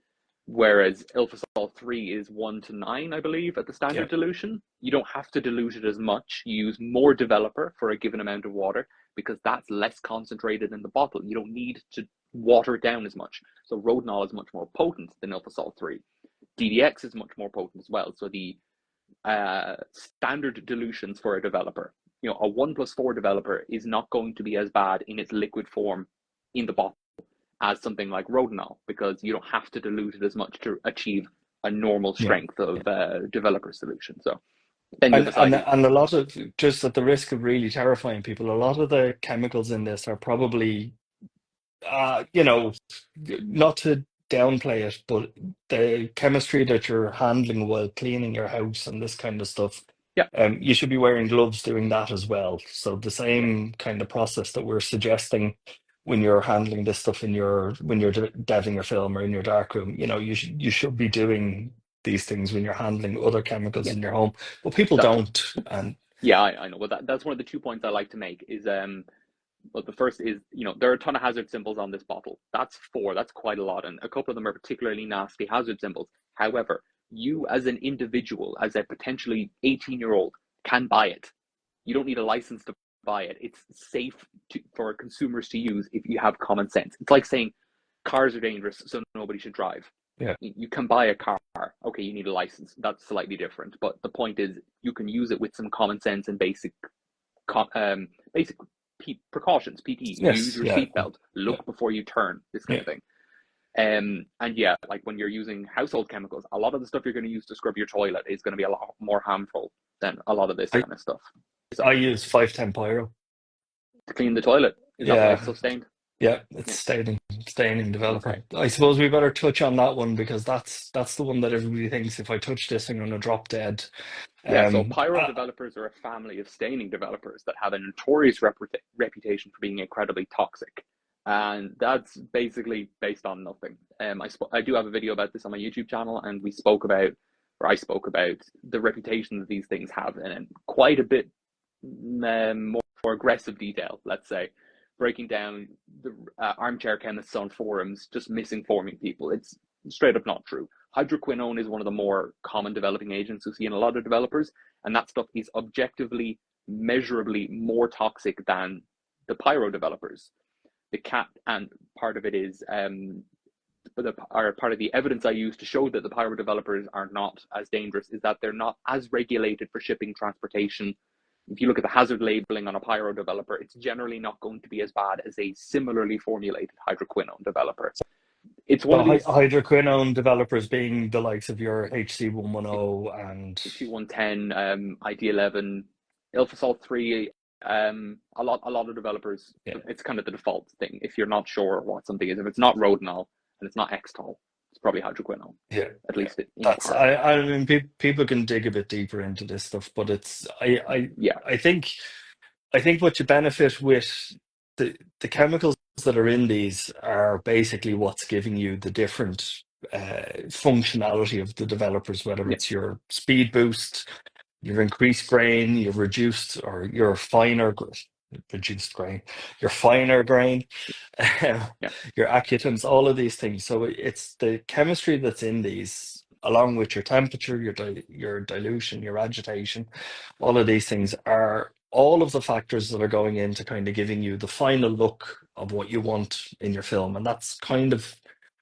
whereas Ilfosol 3 is 1 to 9, I believe, at the yeah, standard dilution. You don't have to dilute it as much. You use more developer for a given amount of water because that's less concentrated in the bottle. You don't need to water it down as much. So Rodinal is much more potent than Ilfosol 3. DDX is much more potent as well. So the standard dilutions for a developer, a 1+4 developer is not going to be as bad in its liquid form in the bottle as something like Rodinal, because you don't have to dilute it as much to achieve a normal yeah. strength of developer solution. So then you And, decide. and a lot of, just at the risk of really terrifying people, a lot of the chemicals in this are probably, not to downplay it, but the chemistry that you're handling while cleaning your house and this kind of stuff, Yeah, you should be wearing gloves doing that as well. So the yeah, same kind of process that we're suggesting when you're handling this stuff in when you're deving your film or in your darkroom, you should be doing these things when you're handling other chemicals yeah. in your home. But people That, don't, and yeah, I know. But that's one of the 2 points I like to make is well, the first is, there are a ton of hazard symbols on this bottle. That's four. That's quite a lot. And a couple of them are particularly nasty hazard symbols. However, you as an individual, as a potentially 18-year-old, can buy it. You don't need a license to buy it. It's safe for consumers to use if you have common sense. It's like saying cars are dangerous, so nobody should drive. yeah, You can buy a car. Okay, you need a license. That's slightly different. But the point is, you can use it with some common sense and basic precautions, PPE. Use yes, your yeah, seatbelt. yeah, Look before you turn. This kind yeah. of thing. And yeah, like when you're using household chemicals, a lot of the stuff you're going to use to scrub your toilet is going to be a lot more harmful than a lot of this I kind of stuff. I So use 510 pyro. to clean the toilet, is that why it's Yeah, so stained? yeah, it's Yeah. staining Okay. developer. I suppose we better touch on that one because that's the one that everybody thinks if I touch this, I'm gonna drop dead. Yeah. So Um, pyro uh, developers are a family of staining developers that have a notorious reputation for being incredibly toxic. And that's basically based on nothing. I do have a video about this on my YouTube channel, and I spoke about the reputation that these things have, and in quite a bit more aggressive detail, let's say, breaking down the armchair chemists on forums, just misinforming people. It's straight up not true. Hydroquinone is one of the more common developing agents we see in a lot of developers, and that stuff is objectively, measurably more toxic than the pyro developers. The cat, and part of it is part of the evidence I use to show that the pyro developers are not as dangerous is that they're not as regulated for shipping, transportation. If you look at the hazard labeling on a pyro developer, it's generally not going to be as bad as a similarly formulated hydroquinone developer. It's one of these hydroquinone developers being the likes of your HC110 and HC110, ID11, Ilfosol 3. A lot of developers, it's kind of the default thing. If you're not sure what something is, if it's not Rodinol and it's not Xtol, it's probably hydroquinone. Yeah, at least that's. I mean, people can dig a bit deeper into this stuff, but it's. I think what you benefit with the chemicals that are in these are basically what's giving you the different functionality of the developers, whether it's your speed boost, your increased grain, your reduced or your finer reduced grain, your finer grain, your accutants, all of these things. So it's the chemistry that's in these, along with your temperature, your dilution, your agitation, all of these things are all of the factors that are going into kind of giving you the final look of what you want in your film. And that's kind of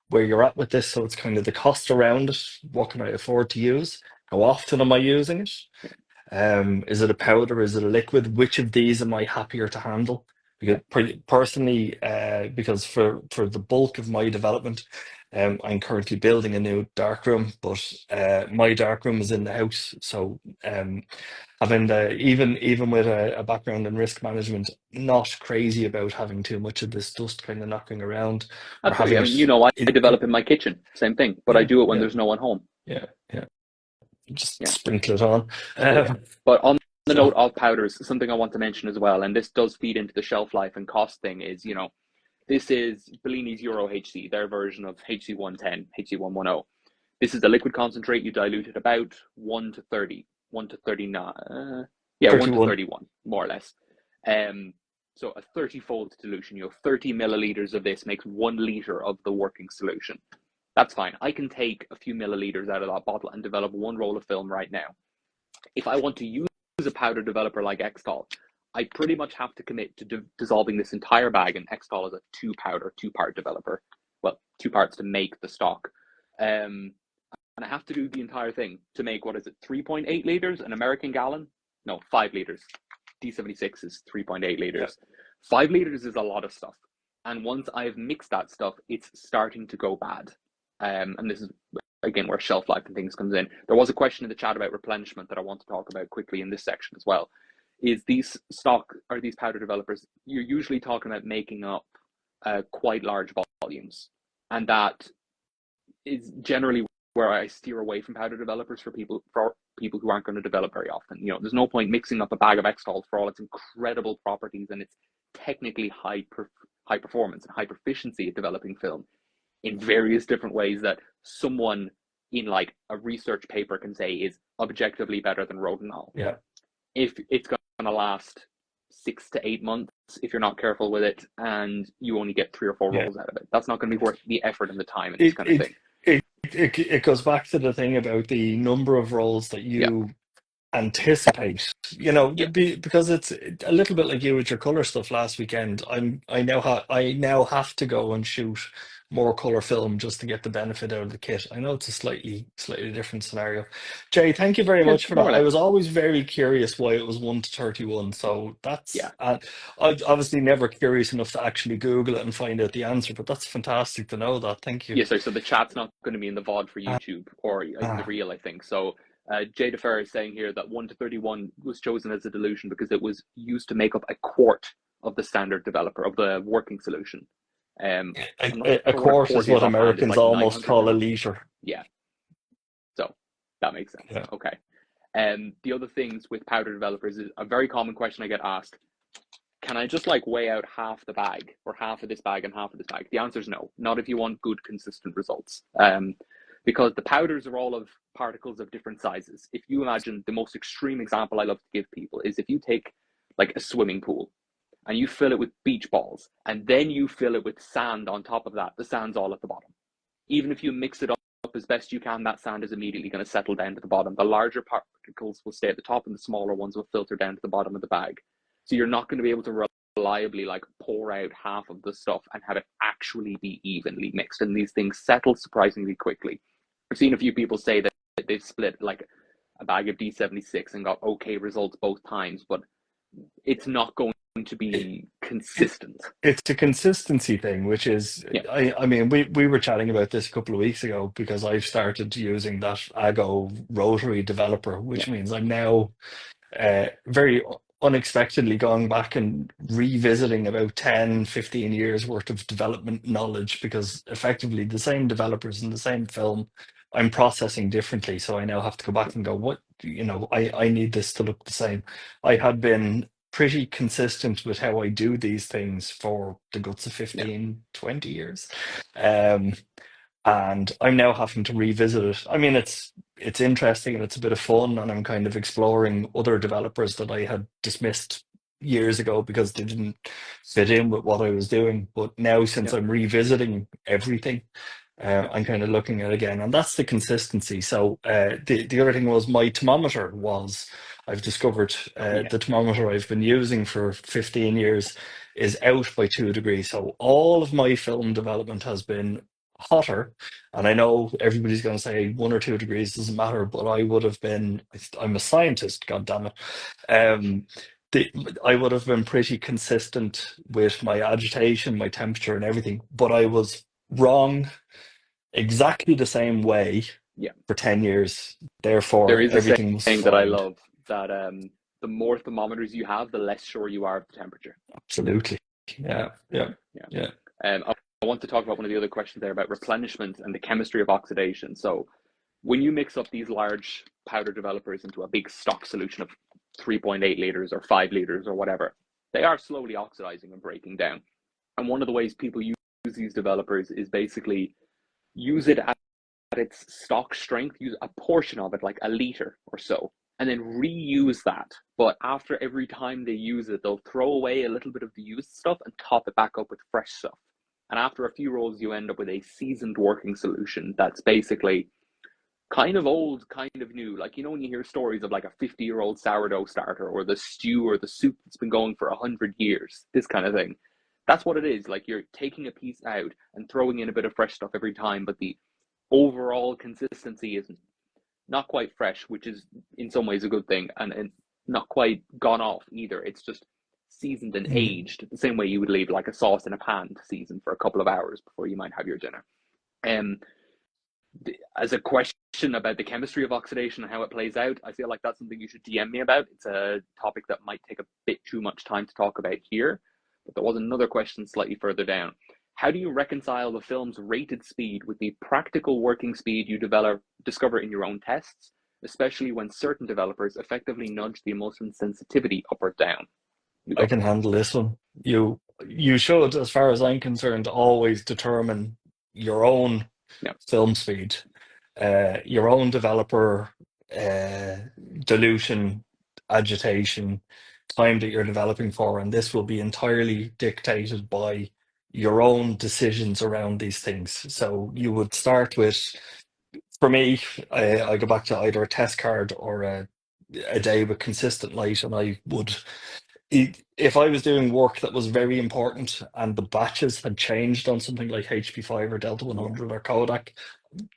where you're at with this. So it's kind of the cost around it. What can I afford to use? How often am I using it? Is it a powder? Is it a liquid? Which of these am I happier to handle? Because personally, because for the bulk of my development, I'm currently building a new darkroom, but my darkroom is in the house. So having even with a background in risk management, not crazy about having too much of this dust kind of knocking around. Absolutely. I mean, I develop in my kitchen, same thing, but I do it when there's no one home. Yeah. Just sprinkle it on. But on the note of powders, something I want to mention as well, and this does feed into the shelf life and cost thing, is, this is Bellini's Euro HC, their version of HC110, HC110. This is a liquid concentrate. You dilute it about 1 to 30, 1 to 39, 1 to 31, more or less. So a 30-fold dilution. 30 milliliters of this makes 1 liter of the working solution. That's fine. I can take a few milliliters out of that bottle and develop 1 roll of film right now. If I want to use a powder developer like Xtol, I pretty much have to commit to dissolving this entire bag, and Xtol is a 2-part developer. Well, 2 parts to make the stock. And I have to do the entire thing to make, 3.8 liters, an American gallon? No, 5 liters. D76 is 3.8 liters. 5 liters is a lot of stuff. And once I've mixed that stuff, it's starting to go bad. And this is, again, where shelf life and things comes in. There was a question in the chat about replenishment that I want to talk about quickly in this section as well. Is these powder developers, you're usually talking about making up quite large volumes. And that is generally where I steer away from powder developers for people who aren't going to develop very often. There's no point mixing up a bag of Xtol for all its incredible properties and its technically high performance and high proficiency at developing film in various different ways that someone in like a research paper can say is objectively better than Rodinol. Yeah. If it's going to last 6 to 8 months, if you're not careful with it, and you only get 3 or 4 rolls out of it, that's not going to be worth the effort and the time and this kind of thing. It goes back to the thing about the number of rolls that you anticipate, because it's a little bit like you with your color stuff last weekend. I now have to go and shoot more color film just to get the benefit out of the kit. I know it's a slightly different scenario. Jay, thank you very much for that. I was always very curious why it was 1 to 31. So that's I'm obviously never curious enough to actually Google it and find out the answer, but that's fantastic to know that. Thank you. Yes, sir. So the chat's not going to be in the VOD for YouTube or in the reel, I think. So Jay DeFer is saying here that 1 to 31 was chosen as a dilution because it was used to make up a quart of the standard developer of the working solution. A quart is what Americans like almost call a liter. Yeah. So that makes sense. Yeah. Okay. The other things with powder developers is a very common question I get asked. can I just like weigh out half the bag or half of this bag and half of this bag? The answer is no, not if you want good, consistent results. Because the powders are all of particles of different sizes. If you imagine, the most extreme example I love to give people is if you take like a swimming pool and you fill it with beach balls and then you fill it with sand on top of that, the sand's all at the bottom. Even if you mix it up as best you can, that sand is immediately going to settle down to the bottom. The larger particles will stay at the top and the smaller ones will filter down to the bottom of the bag. So you're not going to be able to reliably like pour out half of the stuff and have it actually be evenly mixed. And these things settle surprisingly quickly. I've seen a few people say that they've split like a bag of D76 and got okay results both times, but it's not going to be consistent. It's a consistency thing, which is, Yeah, I mean, we were chatting about this a couple of weeks ago because I've started using that Ago rotary developer, yeah, which means I'm now very unexpectedly going back and revisiting about 10, 15 years worth of development knowledge because effectively the same developers in the same film I'm processing differently. So I now have to go back and go, what, I need this to look the same. I had been pretty consistent with how I do these things for the guts of yeah, 15, 20 years. Um, and I'm now having to revisit it. I mean, it's interesting and it's a bit of fun, and I'm kind of exploring other developers that I had dismissed years ago because they didn't fit in with what I was doing. But now, since yeah, I'm revisiting everything, yeah, I'm kind of looking at it again, and that's the consistency. So the other thing was my thermometer was. I've discovered yeah, the thermometer I've been using for 15 years is out by 2 degrees. So all of my film development has been hotter. And I know everybody's going to say 1 or 2 degrees doesn't matter, but I would have been, I'm a scientist, God damn it. Um, the, I would have been pretty consistent with my agitation, my temperature, and everything, but I was wrong exactly the same way yeah. for 10 years. There Therefore, is a everything was saying that I fine. love that the more thermometers you have, the less sure you are of the temperature. Absolutely. Yeah, Yeah, yeah, yeah. yeah. I want to talk about one of the other questions there about replenishment and the chemistry of oxidation. So when you mix up these large powder developers into a big stock solution of 3.8 liters or 5 liters or whatever, they are slowly oxidizing and breaking down. And one of the ways people use these developers is basically use it at its stock strength, use a portion of it, like a liter or so, and then reuse that. But after every time they use it, they'll throw away a little bit of the used stuff and top it back up with fresh stuff. And after a few rolls, you end up with a seasoned working solution that's basically kind of old, kind of new. Like, when you hear stories of like a 50-year-old sourdough starter or the stew or the soup that's been going for 100 years, this kind of thing. That's what it is. Like, you're taking a piece out and throwing in a bit of fresh stuff every time, but the overall consistency is not quite fresh, which is in some ways a good thing, and not quite gone off either. It's just seasoned and Mm. aged the same way you would leave like a sauce in a pan to season for a couple of hours before you might have your dinner. Um, as a question about the chemistry of oxidation and how it plays out, I feel like that's something you should DM me about. It's a topic that might take a bit too much time to talk about here. But there was another question slightly further down. How do you reconcile the film's rated speed with the practical working speed you discover in your own tests, especially when certain developers effectively nudge the emulsion sensitivity up or down? You I go. can handle this one. You should, as far as I'm concerned, always determine your own Yeah, film speed, your own developer uh, dilution, agitation, time that you're developing for, and this will be entirely dictated by your own decisions around these things. So you would start with, for me, I go back to either a test card or a day with consistent light, and I would if I was doing work that was very important and the batches had changed on something like HP5 or Delta yeah, 100 or Kodak,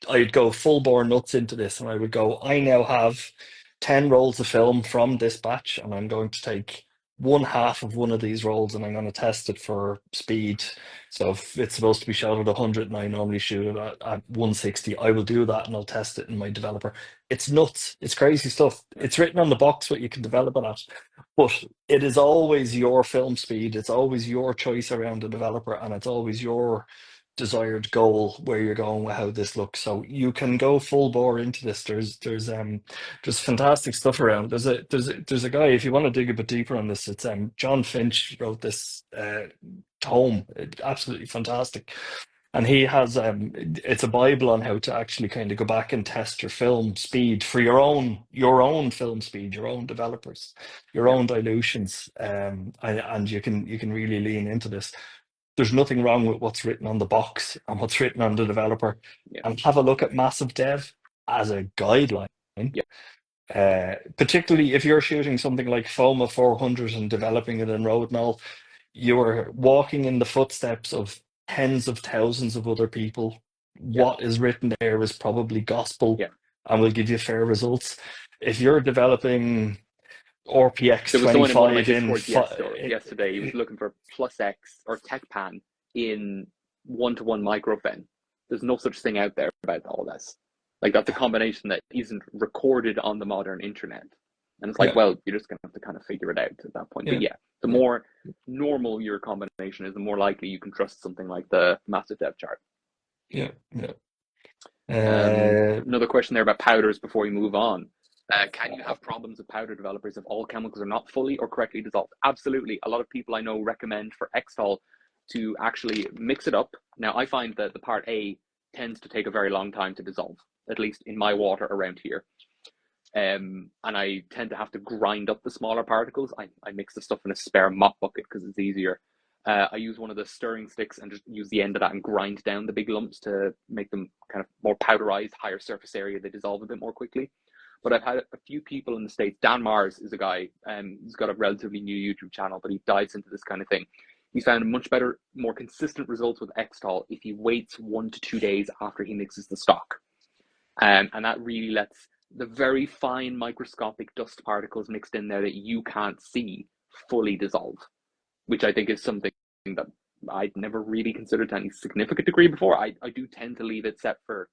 I'd go full bore nuts into this and I would go, I now have 10 rolls of film from this batch, and I'm going to take one half of one of these rolls and I'm going to test it for speed. So if it's supposed to be shot at 100 and I normally shoot it at 160, I will do that and I'll test it in my developer. It's nuts. It's crazy stuff. yeah, It's written on the box what you can develop it at. But it is always your film speed. It's always your choice around the developer, and it's always your desired goal where you're going with how this looks. So you can go full bore into this. There's fantastic stuff around. There's a guy, if you want to dig a bit deeper on this, it's John Finch wrote this tome. Absolutely fantastic. And he has it's a Bible on how to actually kind of go back and test your film speed for your own film speed, your own developers, your Yeah. own dilutions. And you can really lean into this. There's nothing wrong with what's written on the box and what's written on the developer. Yeah. And have a look at Massive Dev as a guideline. Yeah. Particularly if you're shooting something like FOMA 400 and developing it in Rodinal, you're walking in the footsteps of tens of thousands of other people. Yeah. What is written there is probably gospel Yeah. and will give you fair results. If you're developing RPX There was someone in one of my 25 in discords yesterday. He was looking for plus X or TechPan in one-to-one microfen. There's no such thing out there about all this. Like, that's a combination that isn't recorded on the modern internet. And it's like, Yeah. well, you're just going to have to kind of figure it out at that point. Yeah. But yeah, the more normal your combination is, the more likely you can trust something like the Massive Dev chart. Yeah. Another question there about powders before we move on. Can you have problems with powder developers if all chemicals are not fully or correctly dissolved? Absolutely. A lot of people I know recommend for Xtol to actually mix it up. Now, I find that the part A tends to take a very long time to dissolve, at least in my water around here. And I tend to have to grind up the smaller particles. I mix the stuff in a spare mop bucket because it's easier. I use one of the stirring sticks and just use the end of that and grind down the big lumps to make them kind of more powderized, higher surface area. They dissolve a bit more quickly. But I've had a few people in the States. Dan Mars is a guy, he's got a relatively new YouTube channel, but he dives into this kind of thing. He's found much better, more consistent results with Xtol if he waits 1 to 2 days after he mixes the stock. And that really lets the very fine microscopic dust particles mixed in there that you can't see fully dissolve, which I think is something that I'd never really considered to any significant degree before. I do tend to leave it sit for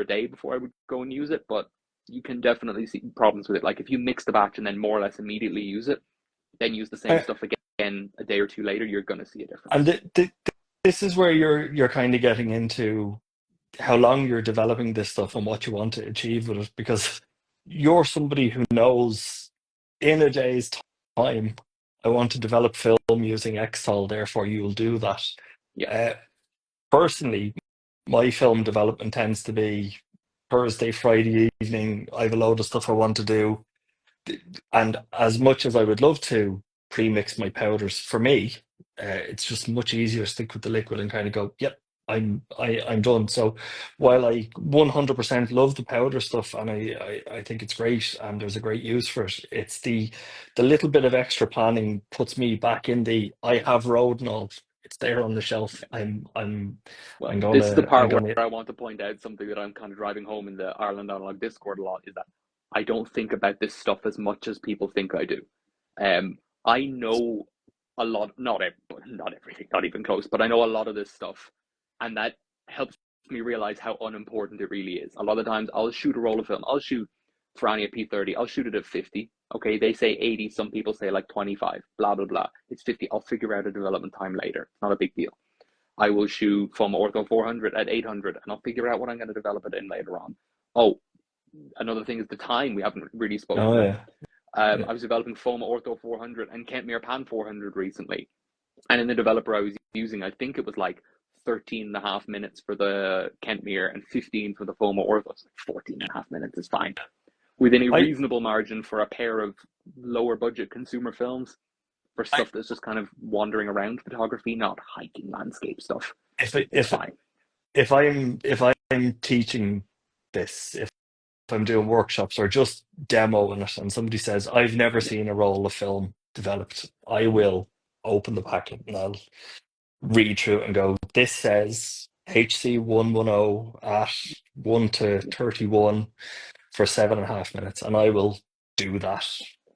a day before I would go and use it, but you can definitely see problems with it. Like, if you mix the batch and then more or less immediately use it, then use the same stuff again a day or two later, you're going to see a difference. And this is where you're kind of getting into how long you're developing this stuff and what you want to achieve with it, because you're somebody who knows in a day's time, I want to develop film using Xtol, therefore you'll do that. Yeah. Personally, my film development tends to be Thursday, Friday evening. I have a load of stuff I want to do. And as much as I would love to pre-mix my powders, for me, it's just much easier to stick with the liquid and kind of go, yep, I'm done. So while I 100% love the powder stuff and I think it's great and there's a great use for it, it's the little bit of extra planning puts me back in the I have Rodinal. It's there on the shelf. Well, this is the part where I want to point out something that I'm kind of driving home in the Ireland Analog Discord a lot, is that I don't think about this stuff as much as people think I do. I know a lot, not everything, not even close, but I know a lot of this stuff, and that helps me realize how unimportant it really is. A lot of times I'll shoot a roll of film. I'll shoot Franny at P30. I'll shoot it at 50. Okay, they say 80. Some people say like 25. Blah, blah, blah. It's 50. I'll figure out a development time later. It's not a big deal. I will shoot FOMA Ortho 400 at 800, and I'll figure out what I'm going to develop it in later on. Oh, another thing is the time. We haven't really spoken about. yeah. I was developing FOMA Ortho 400 and Kentmere Pan 400 recently. And in the developer I was using, I think it was like 13 and a half minutes for the Kentmere and 15 for the FOMA Ortho. So 14 and a half minutes is fine. Within a reasonable margin for a pair of lower budget consumer films, for stuff that's just kind of wandering around photography, not hiking landscape stuff. It's fine. If I'm teaching this, if I'm doing workshops or just demoing it, and somebody says, I've never seen a roll of film developed, I will open the packet and I'll read through it and go, this says HC 110 at 1 to 31 for 7.5 minutes, and I will do that,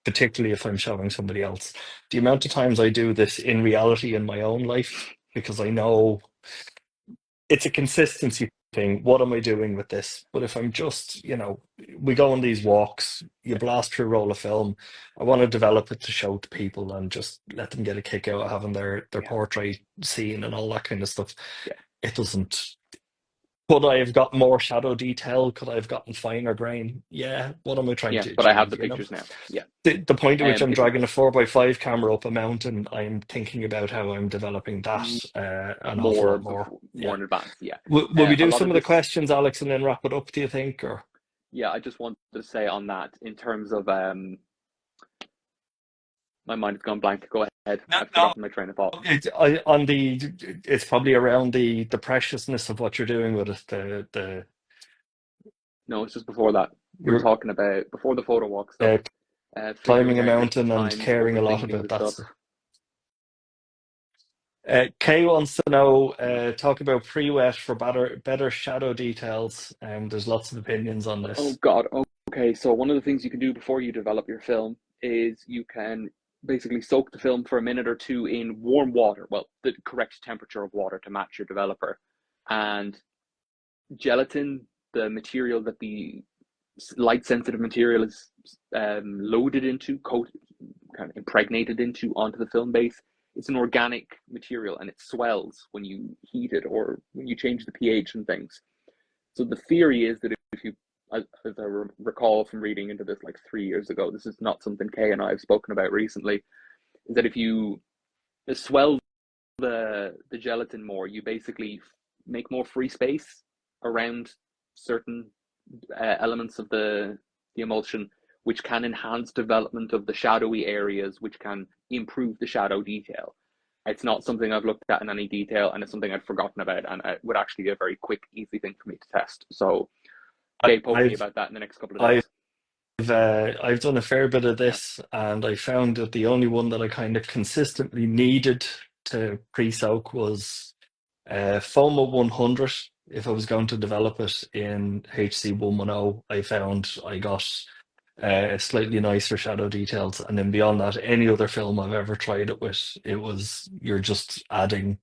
particularly if I'm showing somebody else. The amount of times I do this in reality in my own life, because I know it's a consistency thing. What am I doing with this? But if I'm just, we go on these walks, you blast through a roll of film. I want to develop it to show to people and just let them get a kick out of having their portrait seen and all that kind of stuff. Yeah. it doesn't. Could I have got more shadow detail? Could I have gotten finer grain? Yeah. What am I trying Yeah, to but I have achieve? the pictures now. Yeah. The point at which I'm It's dragging a 4x5 camera up a mountain, I'm thinking about how I'm developing that an awful more lot more. before, more Yeah. in advance. Yeah. Will we A do lot some of of the this. questions, Alex, and then wrap it up, do you think? Or Yeah, I just wanted to say on that in terms of my mind has gone blank. Go ahead. no, I've no, forgotten my train of thought. it's probably around the preciousness of what you're doing with it. No, it's just before that. We were You're talking about before the photo walk stuff, uh, climbing figuring a out your mountain and times, caring a lot overthinking about the that stuff. stuff. Kay wants to know, Yeah. talk about pre-wet for better shadow details. There's lots of opinions on Oh this. God. Okay. So one of the things you can do before you develop your film is you can basically soak the film for a minute or two in warm water. Well, the correct temperature of water to match your developer, and gelatin, the material that the light sensitive material is loaded into, kind of impregnated into onto the film base. It's an organic material and it swells when you heat it or when you change the pH and things. So the theory is that if you, as I recall from reading into this like 3 years ago, this is not something Kay and I have spoken about recently, is that if you swell the gelatin more, you basically make more free space around certain elements of the emulsion, which can enhance development of the shadowy areas, which can improve the shadow detail. It's not something I've looked at in any detail, and it's something I'd forgotten about, and it would actually be a very quick, easy thing for me to test. So, I, Kay, poke me I've about that in the next couple of I've days. I've done a fair bit of Yeah, this, and I found that the only one that I kind of consistently needed to pre-soak was FOMA 100. If I was going to develop it in HC 110, I found I got slightly nicer shadow details, and then beyond that, any other film I've ever tried it with, it was you're just adding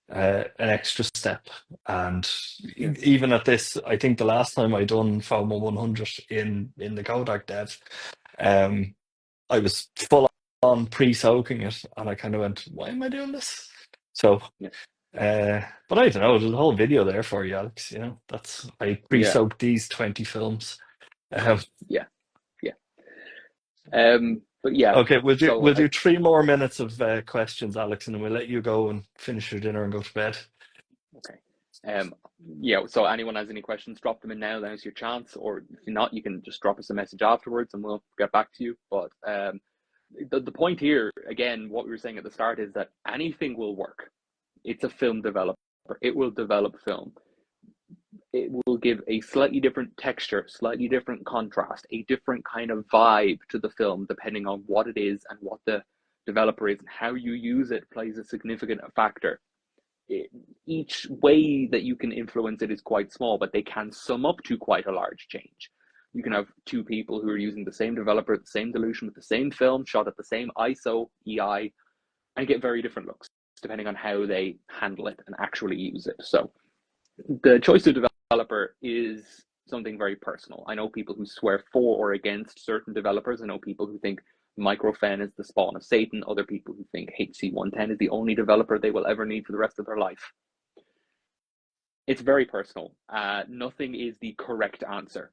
an extra step. And yeah, even at this, I think the last time I done FOMA 100 in the Kodak Dev, um, I was full on pre-soaking it, and I kind of went, "Why am I doing this?" So, yeah, but I don't know. There's a whole video there for you, Alex. That's I yeah, pre-soaked these 20 films. Um, yeah, yeah. But yeah, okay, so we'll do 3 more minutes of questions, Alex, and then we'll let you go and finish your dinner and go to bed. okay. Um, yeah, so anyone has any questions, drop them in now. Now's your chance. Or if you're not, you can just drop us a message afterwards and we'll get back to you. But the point here, again, what we were saying at the start is that anything will work. It's a film developer. It will develop film. It will give a slightly different texture, slightly different contrast, a different kind of vibe to the film, depending on what it is and what the developer is and how you use it plays a significant factor. Each way that you can influence it is quite small, but they can sum up to quite a large change. You can have two people who are using the same developer, the same dilution, with the same film, shot at the same ISO, EI, and get very different looks depending on how they handle it and actually use it. So the choice of developer is something very personal. I know people who swear for or against certain developers. I know people who think Microfen is the spawn of Satan. Other people who think HC110 is the only developer they will ever need for the rest of their life. It's very personal. Nothing is the correct answer.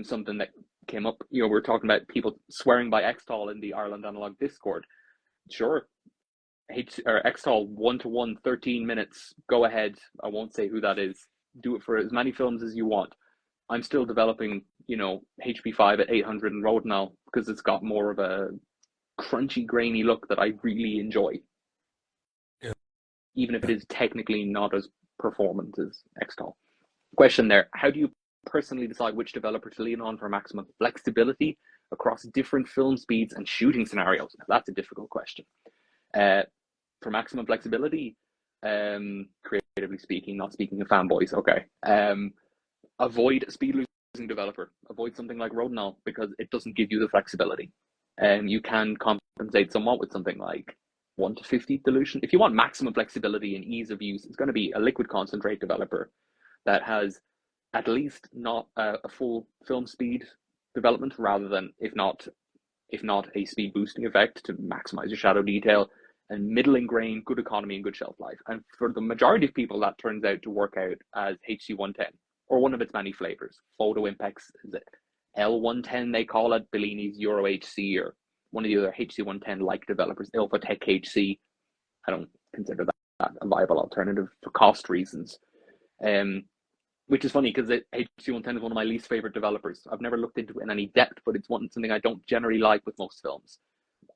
Something that came up, we're talking about people swearing by Xtol in the Ireland Analog Discord. Sure, Xtol 1-to-1, 13 minutes. Go ahead. I won't say who that is. Do it for as many films as you want. I'm still developing, HP5 at 800 in Rodinal because it's got more of a crunchy, grainy look that I really enjoy, Yeah. even if it is technically not as performant as Xtol. Question there: how do you personally decide which developer to lean on for maximum flexibility across different film speeds and shooting scenarios? Now, that's a difficult question. For maximum flexibility, creatively speaking, not speaking of fanboys, okay. Avoid a speed losing developer. Avoid something like Rodinal because it doesn't give you the flexibility. You can compensate somewhat with something like 1-to-50 dilution. If you want maximum flexibility and ease of use, it's going to be a liquid concentrate developer that has at least not a full film speed development, rather than if not a speed boosting effect to maximize your shadow detail, and middling grain, good economy, and good shelf life. And for the majority of people, that turns out to work out as HC110 or one of its many flavors. Photo Impex, is it L110 they call it, Bellini's Euro HC, or one of the other HC110 like developers, Ilfotech HC. I don't consider that a viable alternative for cost reasons. Which is funny because HC110 is one of my least favorite developers. I've never looked into it in any depth, but it's something I don't generally like with most films.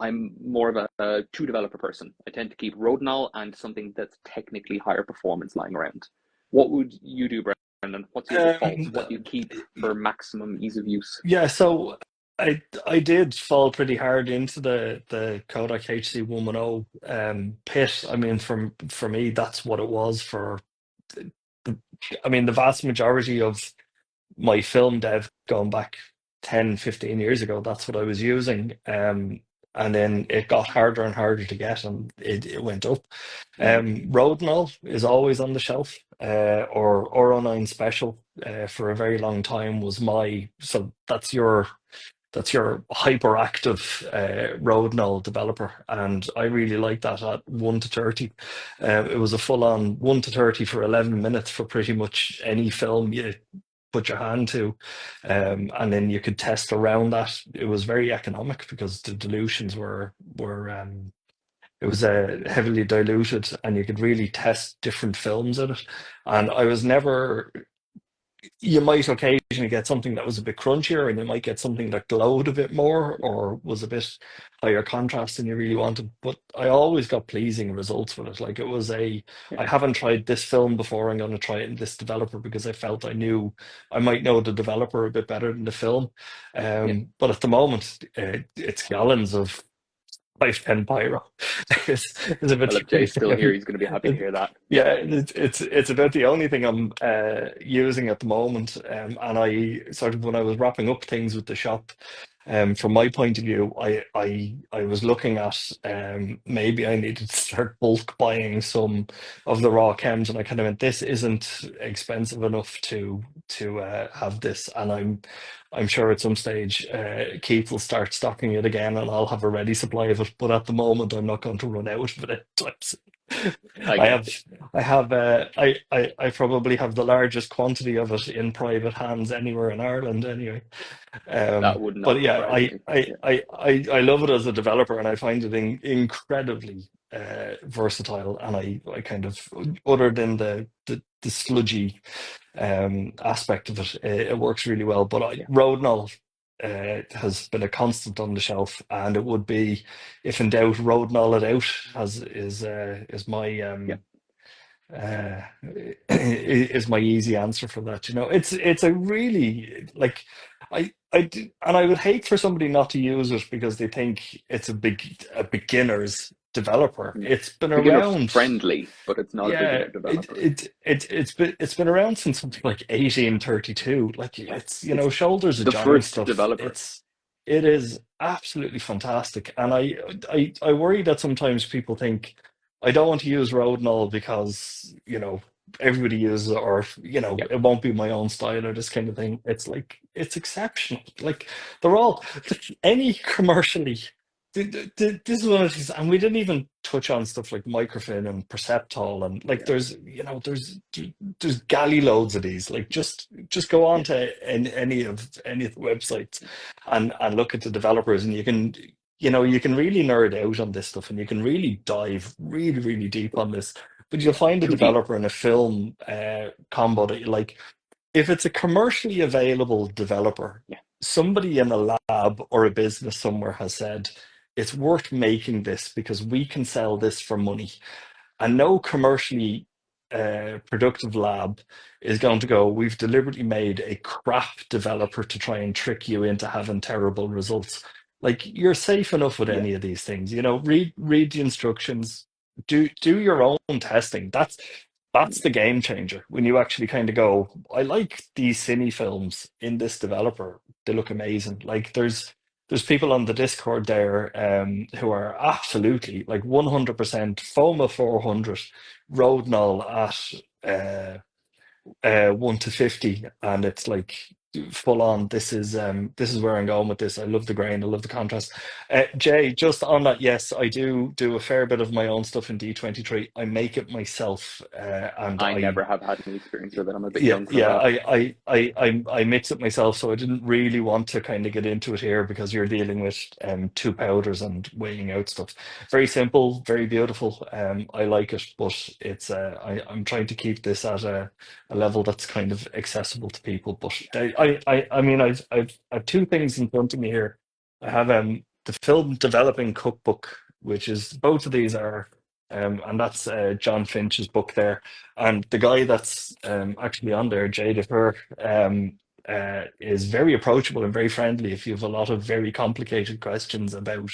I'm more of a two developer person. I tend to keep Rodinal and something that's technically higher performance lying around. What would you do, Brendan? What's your default? What do you keep for maximum ease of use? Yeah, so I did fall pretty hard into the Kodak HC110 pit. I mean, for me, that's what it was for. I mean, the vast majority of my film dev going back 10, 15 years ago, that's what I was using. And then it got harder and harder to get, and it went up. Rodinal is always on the shelf, or Oro 9 Special for a very long time was so that's your hyperactive Rodinal developer, and I really like that at 1 to 30. It was a full-on 1 to 30 for 11 minutes for pretty much any film you put your hand to, and then you could test around that. It was very economic because the dilutions were it was heavily diluted, and you could really test different films in it. And I was never you might occasionally get something that was a bit crunchier, and you might get something that glowed a bit more or was a bit higher contrast than you really wanted. But I always got pleasing results with it. Like it was I haven't tried this film before. I'm going to try it in this developer because I felt I might know the developer a bit better than the film. But at the moment, it's gallons of 510 Pyro. It's a bit Well, if Jay's still here, he's going to be happy to hear that. yeah, it's about the only thing I'm using at the moment. And I sort of when I was wrapping up things with the shop, from my point of view, I was looking at maybe I needed to start bulk buying some of the raw chems, and I kind of went, this isn't expensive enough to have this, and I'm sure at some stage Keith will start stocking it again, and I'll have a ready supply of it. But at the moment, I'm not going to run out of it anytime soon. I I probably have the largest quantity of it in private hands anywhere in Ireland anyway. That would But not yeah, surprise me. I love it as a developer, and I find it incredibly versatile. And I kind of, other than the sludgy aspect of it, it works really well. But Rodinal has been a constant on the shelf, and it would be, if in doubt, Rodinal it out is my uh, is my easy answer for that. It's a really like and I would hate for somebody not to use it because they think it's a beginner's developer. It's been Beginner around. friendly, but it's not a Yeah, beginner developer. it's been around since something like 1832. Like it's It's Shoulders of the Giant first stuff. developer. It is absolutely fantastic, and I worry that sometimes people think I don't want to use Rodinal because everybody uses it, or Yeah, it won't be my own style or this kind of thing. It's like it's exceptional. Like they're all any commercially. This is one of these, and we didn't even touch on stuff like Microfin and Perceptol, and like yeah, there's galley loads of these. Like just go on yeah, to any of the websites and look at the developers, and you can really nerd out on this stuff, and you can really dive really really deep on this. But you'll yeah. find a Too deep. developer in a film combo that you like. If it's a commercially available developer, Yeah, somebody in a lab or a business somewhere has said, it's worth making this because we can sell this for money. And no commercially productive lab is going to go, we've deliberately made a crap developer to try and trick you into having terrible results. Like you're safe enough with yeah, any of these things. Read the instructions, do your own testing. That's the game changer when you actually kind of go, I like these cine films in this developer. They look amazing. Like there's people on the Discord there who are absolutely like 100% FOMA 400 Rodinal at 1 to 50, and it's like full on. This is where I'm going with this. I love the grain. I love the contrast. Jay, just on that, yes, I do a fair bit of my own stuff in D23. I make it myself, and I never have had any experience with it. I'm a bit yeah, young for yeah, that. I mix it myself, so I didn't really want to kind of get into it here because you're dealing with two powders and weighing out stuff. Very simple, very beautiful. I like it, but I'm trying to keep this at a level that's kind of accessible to people. But I mean, I've two things in front of me here. I have the film developing cookbook, which is both of these are, and that's John Finch's book there. And the guy that's actually on there, Jay Defer, is very approachable and very friendly if you have a lot of very complicated questions about.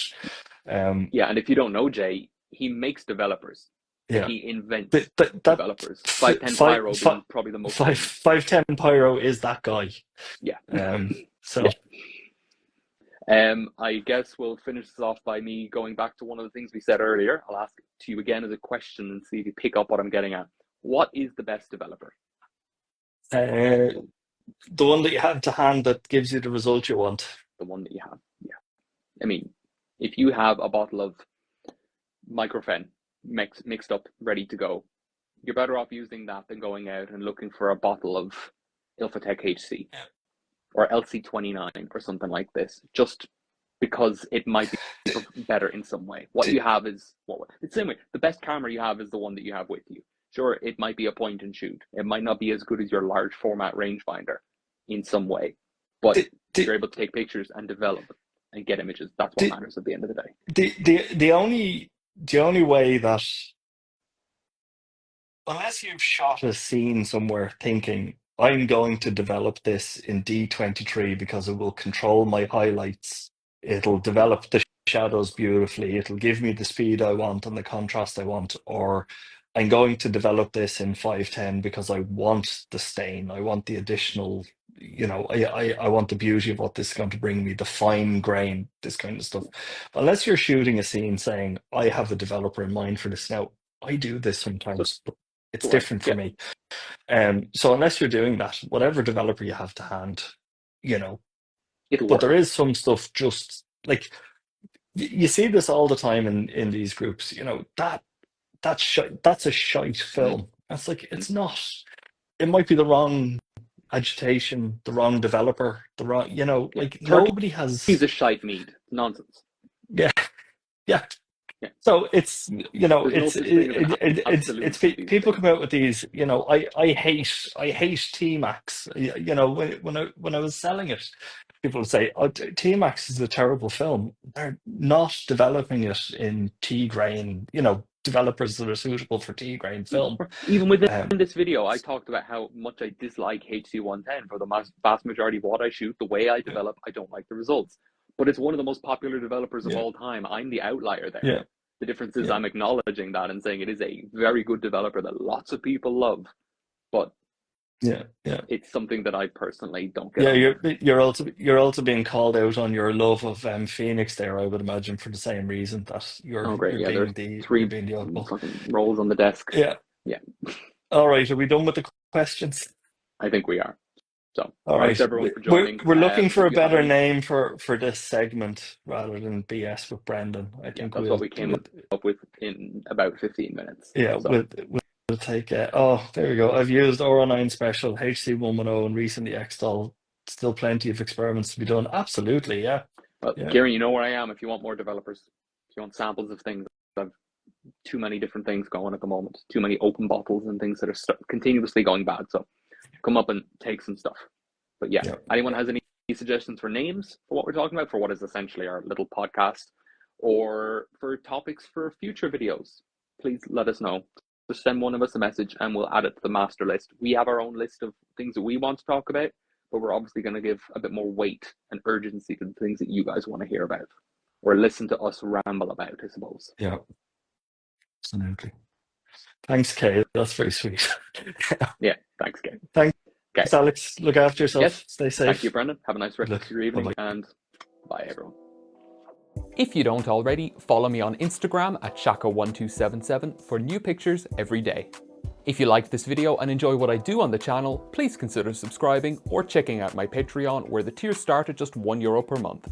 Um, Yeah, and if you don't know Jay, he makes developers. Like yeah, he invents that developers. 510 Pyro being probably the most famous. 510 Pyro is that guy. Yeah. So I guess we'll finish this off by me going back to one of the things we said earlier. I'll ask it to you again as a question and see if you pick up what I'm getting at. What is the best developer? the one that you have to hand that gives you the result you want. The one that you have. Yeah. I mean, if you have a bottle of Microfen mixed up, ready to go, you're better off using that than going out and looking for a bottle of Ilfotec HC or LC29 or something like this, just because it might be better in some way. What you have is it's the same way. The best camera you have is the one that you have with you. Sure, it might be a point and shoot. It might not be as good as your large format rangefinder in some way, but you're able to take pictures and develop and get images. That's what matters at the end of the day. The only way that, unless you've shot a scene somewhere thinking, I'm going to develop this in D23 because it will control my highlights, it'll develop the shadows beautifully, it'll give me the speed I want and the contrast I want, or I'm going to develop this in 510 because I want the stain, I want the additional, I want the beauty of what this is going to bring me, the fine grain, this kind of stuff. Unless you're shooting a scene saying, I have a developer in mind for this now, I do this sometimes, but it's different for me. So unless you're doing that, whatever developer you have to hand, it'll but work. there is some stuff just like you see this all the time in these groups, that's a shite film. That's like, it's not, it might be the wrong agitation, the wrong developer, the wrong, like nobody has. He's a shite mead. Nonsense. Yeah. So it's it's people come out with these, I hate T-Max. When I was selling it, people would say, oh, T-Max is a terrible film. They're not developing it in T-grain, developers that are suitable for T-grain film. Even within this video, I talked about how much I dislike HC110 for the vast majority of what I shoot. The way I develop, I don't like the results. But it's one of the most popular developers of all time. I'm the outlier there. Yeah. The difference is I'm acknowledging that and saying it is a very good developer that lots of people love, but it's something that I personally don't get. You're also being called out on your love of Phoenix there, I would imagine, for the same reason that you're being the oddball. Fucking rolls on the desk. Yeah. All right, are we done with the questions? I think we are. So, all right, thanks everyone for joining. We're looking for a better name for this segment rather than BS with Brendan. I think that's what we came up with in about 15 minutes. Yeah, so. We'll take it. Oh, there we go. I've used Aura 9 Special, HC110, and recently Xtol. Still plenty of experiments to be done. Absolutely, yeah. Well, Kieran, you know where I am if you want more developers. If you want samples of things, I've too many different things going at the moment. Too many open bottles and things that are continuously going bad. So come up and take some stuff. But anyone has any suggestions for names for what we're talking about, for what is essentially our little podcast, or for topics for future videos, please let us know. Just send one of us a message and we'll add it to the master list. We have our own list of things that we want to talk about, but we're obviously going to give a bit more weight and urgency to the things that you guys want to hear about or listen to us ramble about, I suppose. Yeah, absolutely. Thanks, Kay. That's very sweet. Thanks, Kay. Thanks, Alex. Look after yourself. Yes. Stay safe. Thank you, Brendan. Have a nice rest of your evening. Bye-bye. And bye, everyone. If you don't already, follow me on Instagram at Shaka1277 for new pictures every day. If you liked this video and enjoy what I do on the channel, please consider subscribing or checking out my Patreon, where the tiers start at just €1 per month.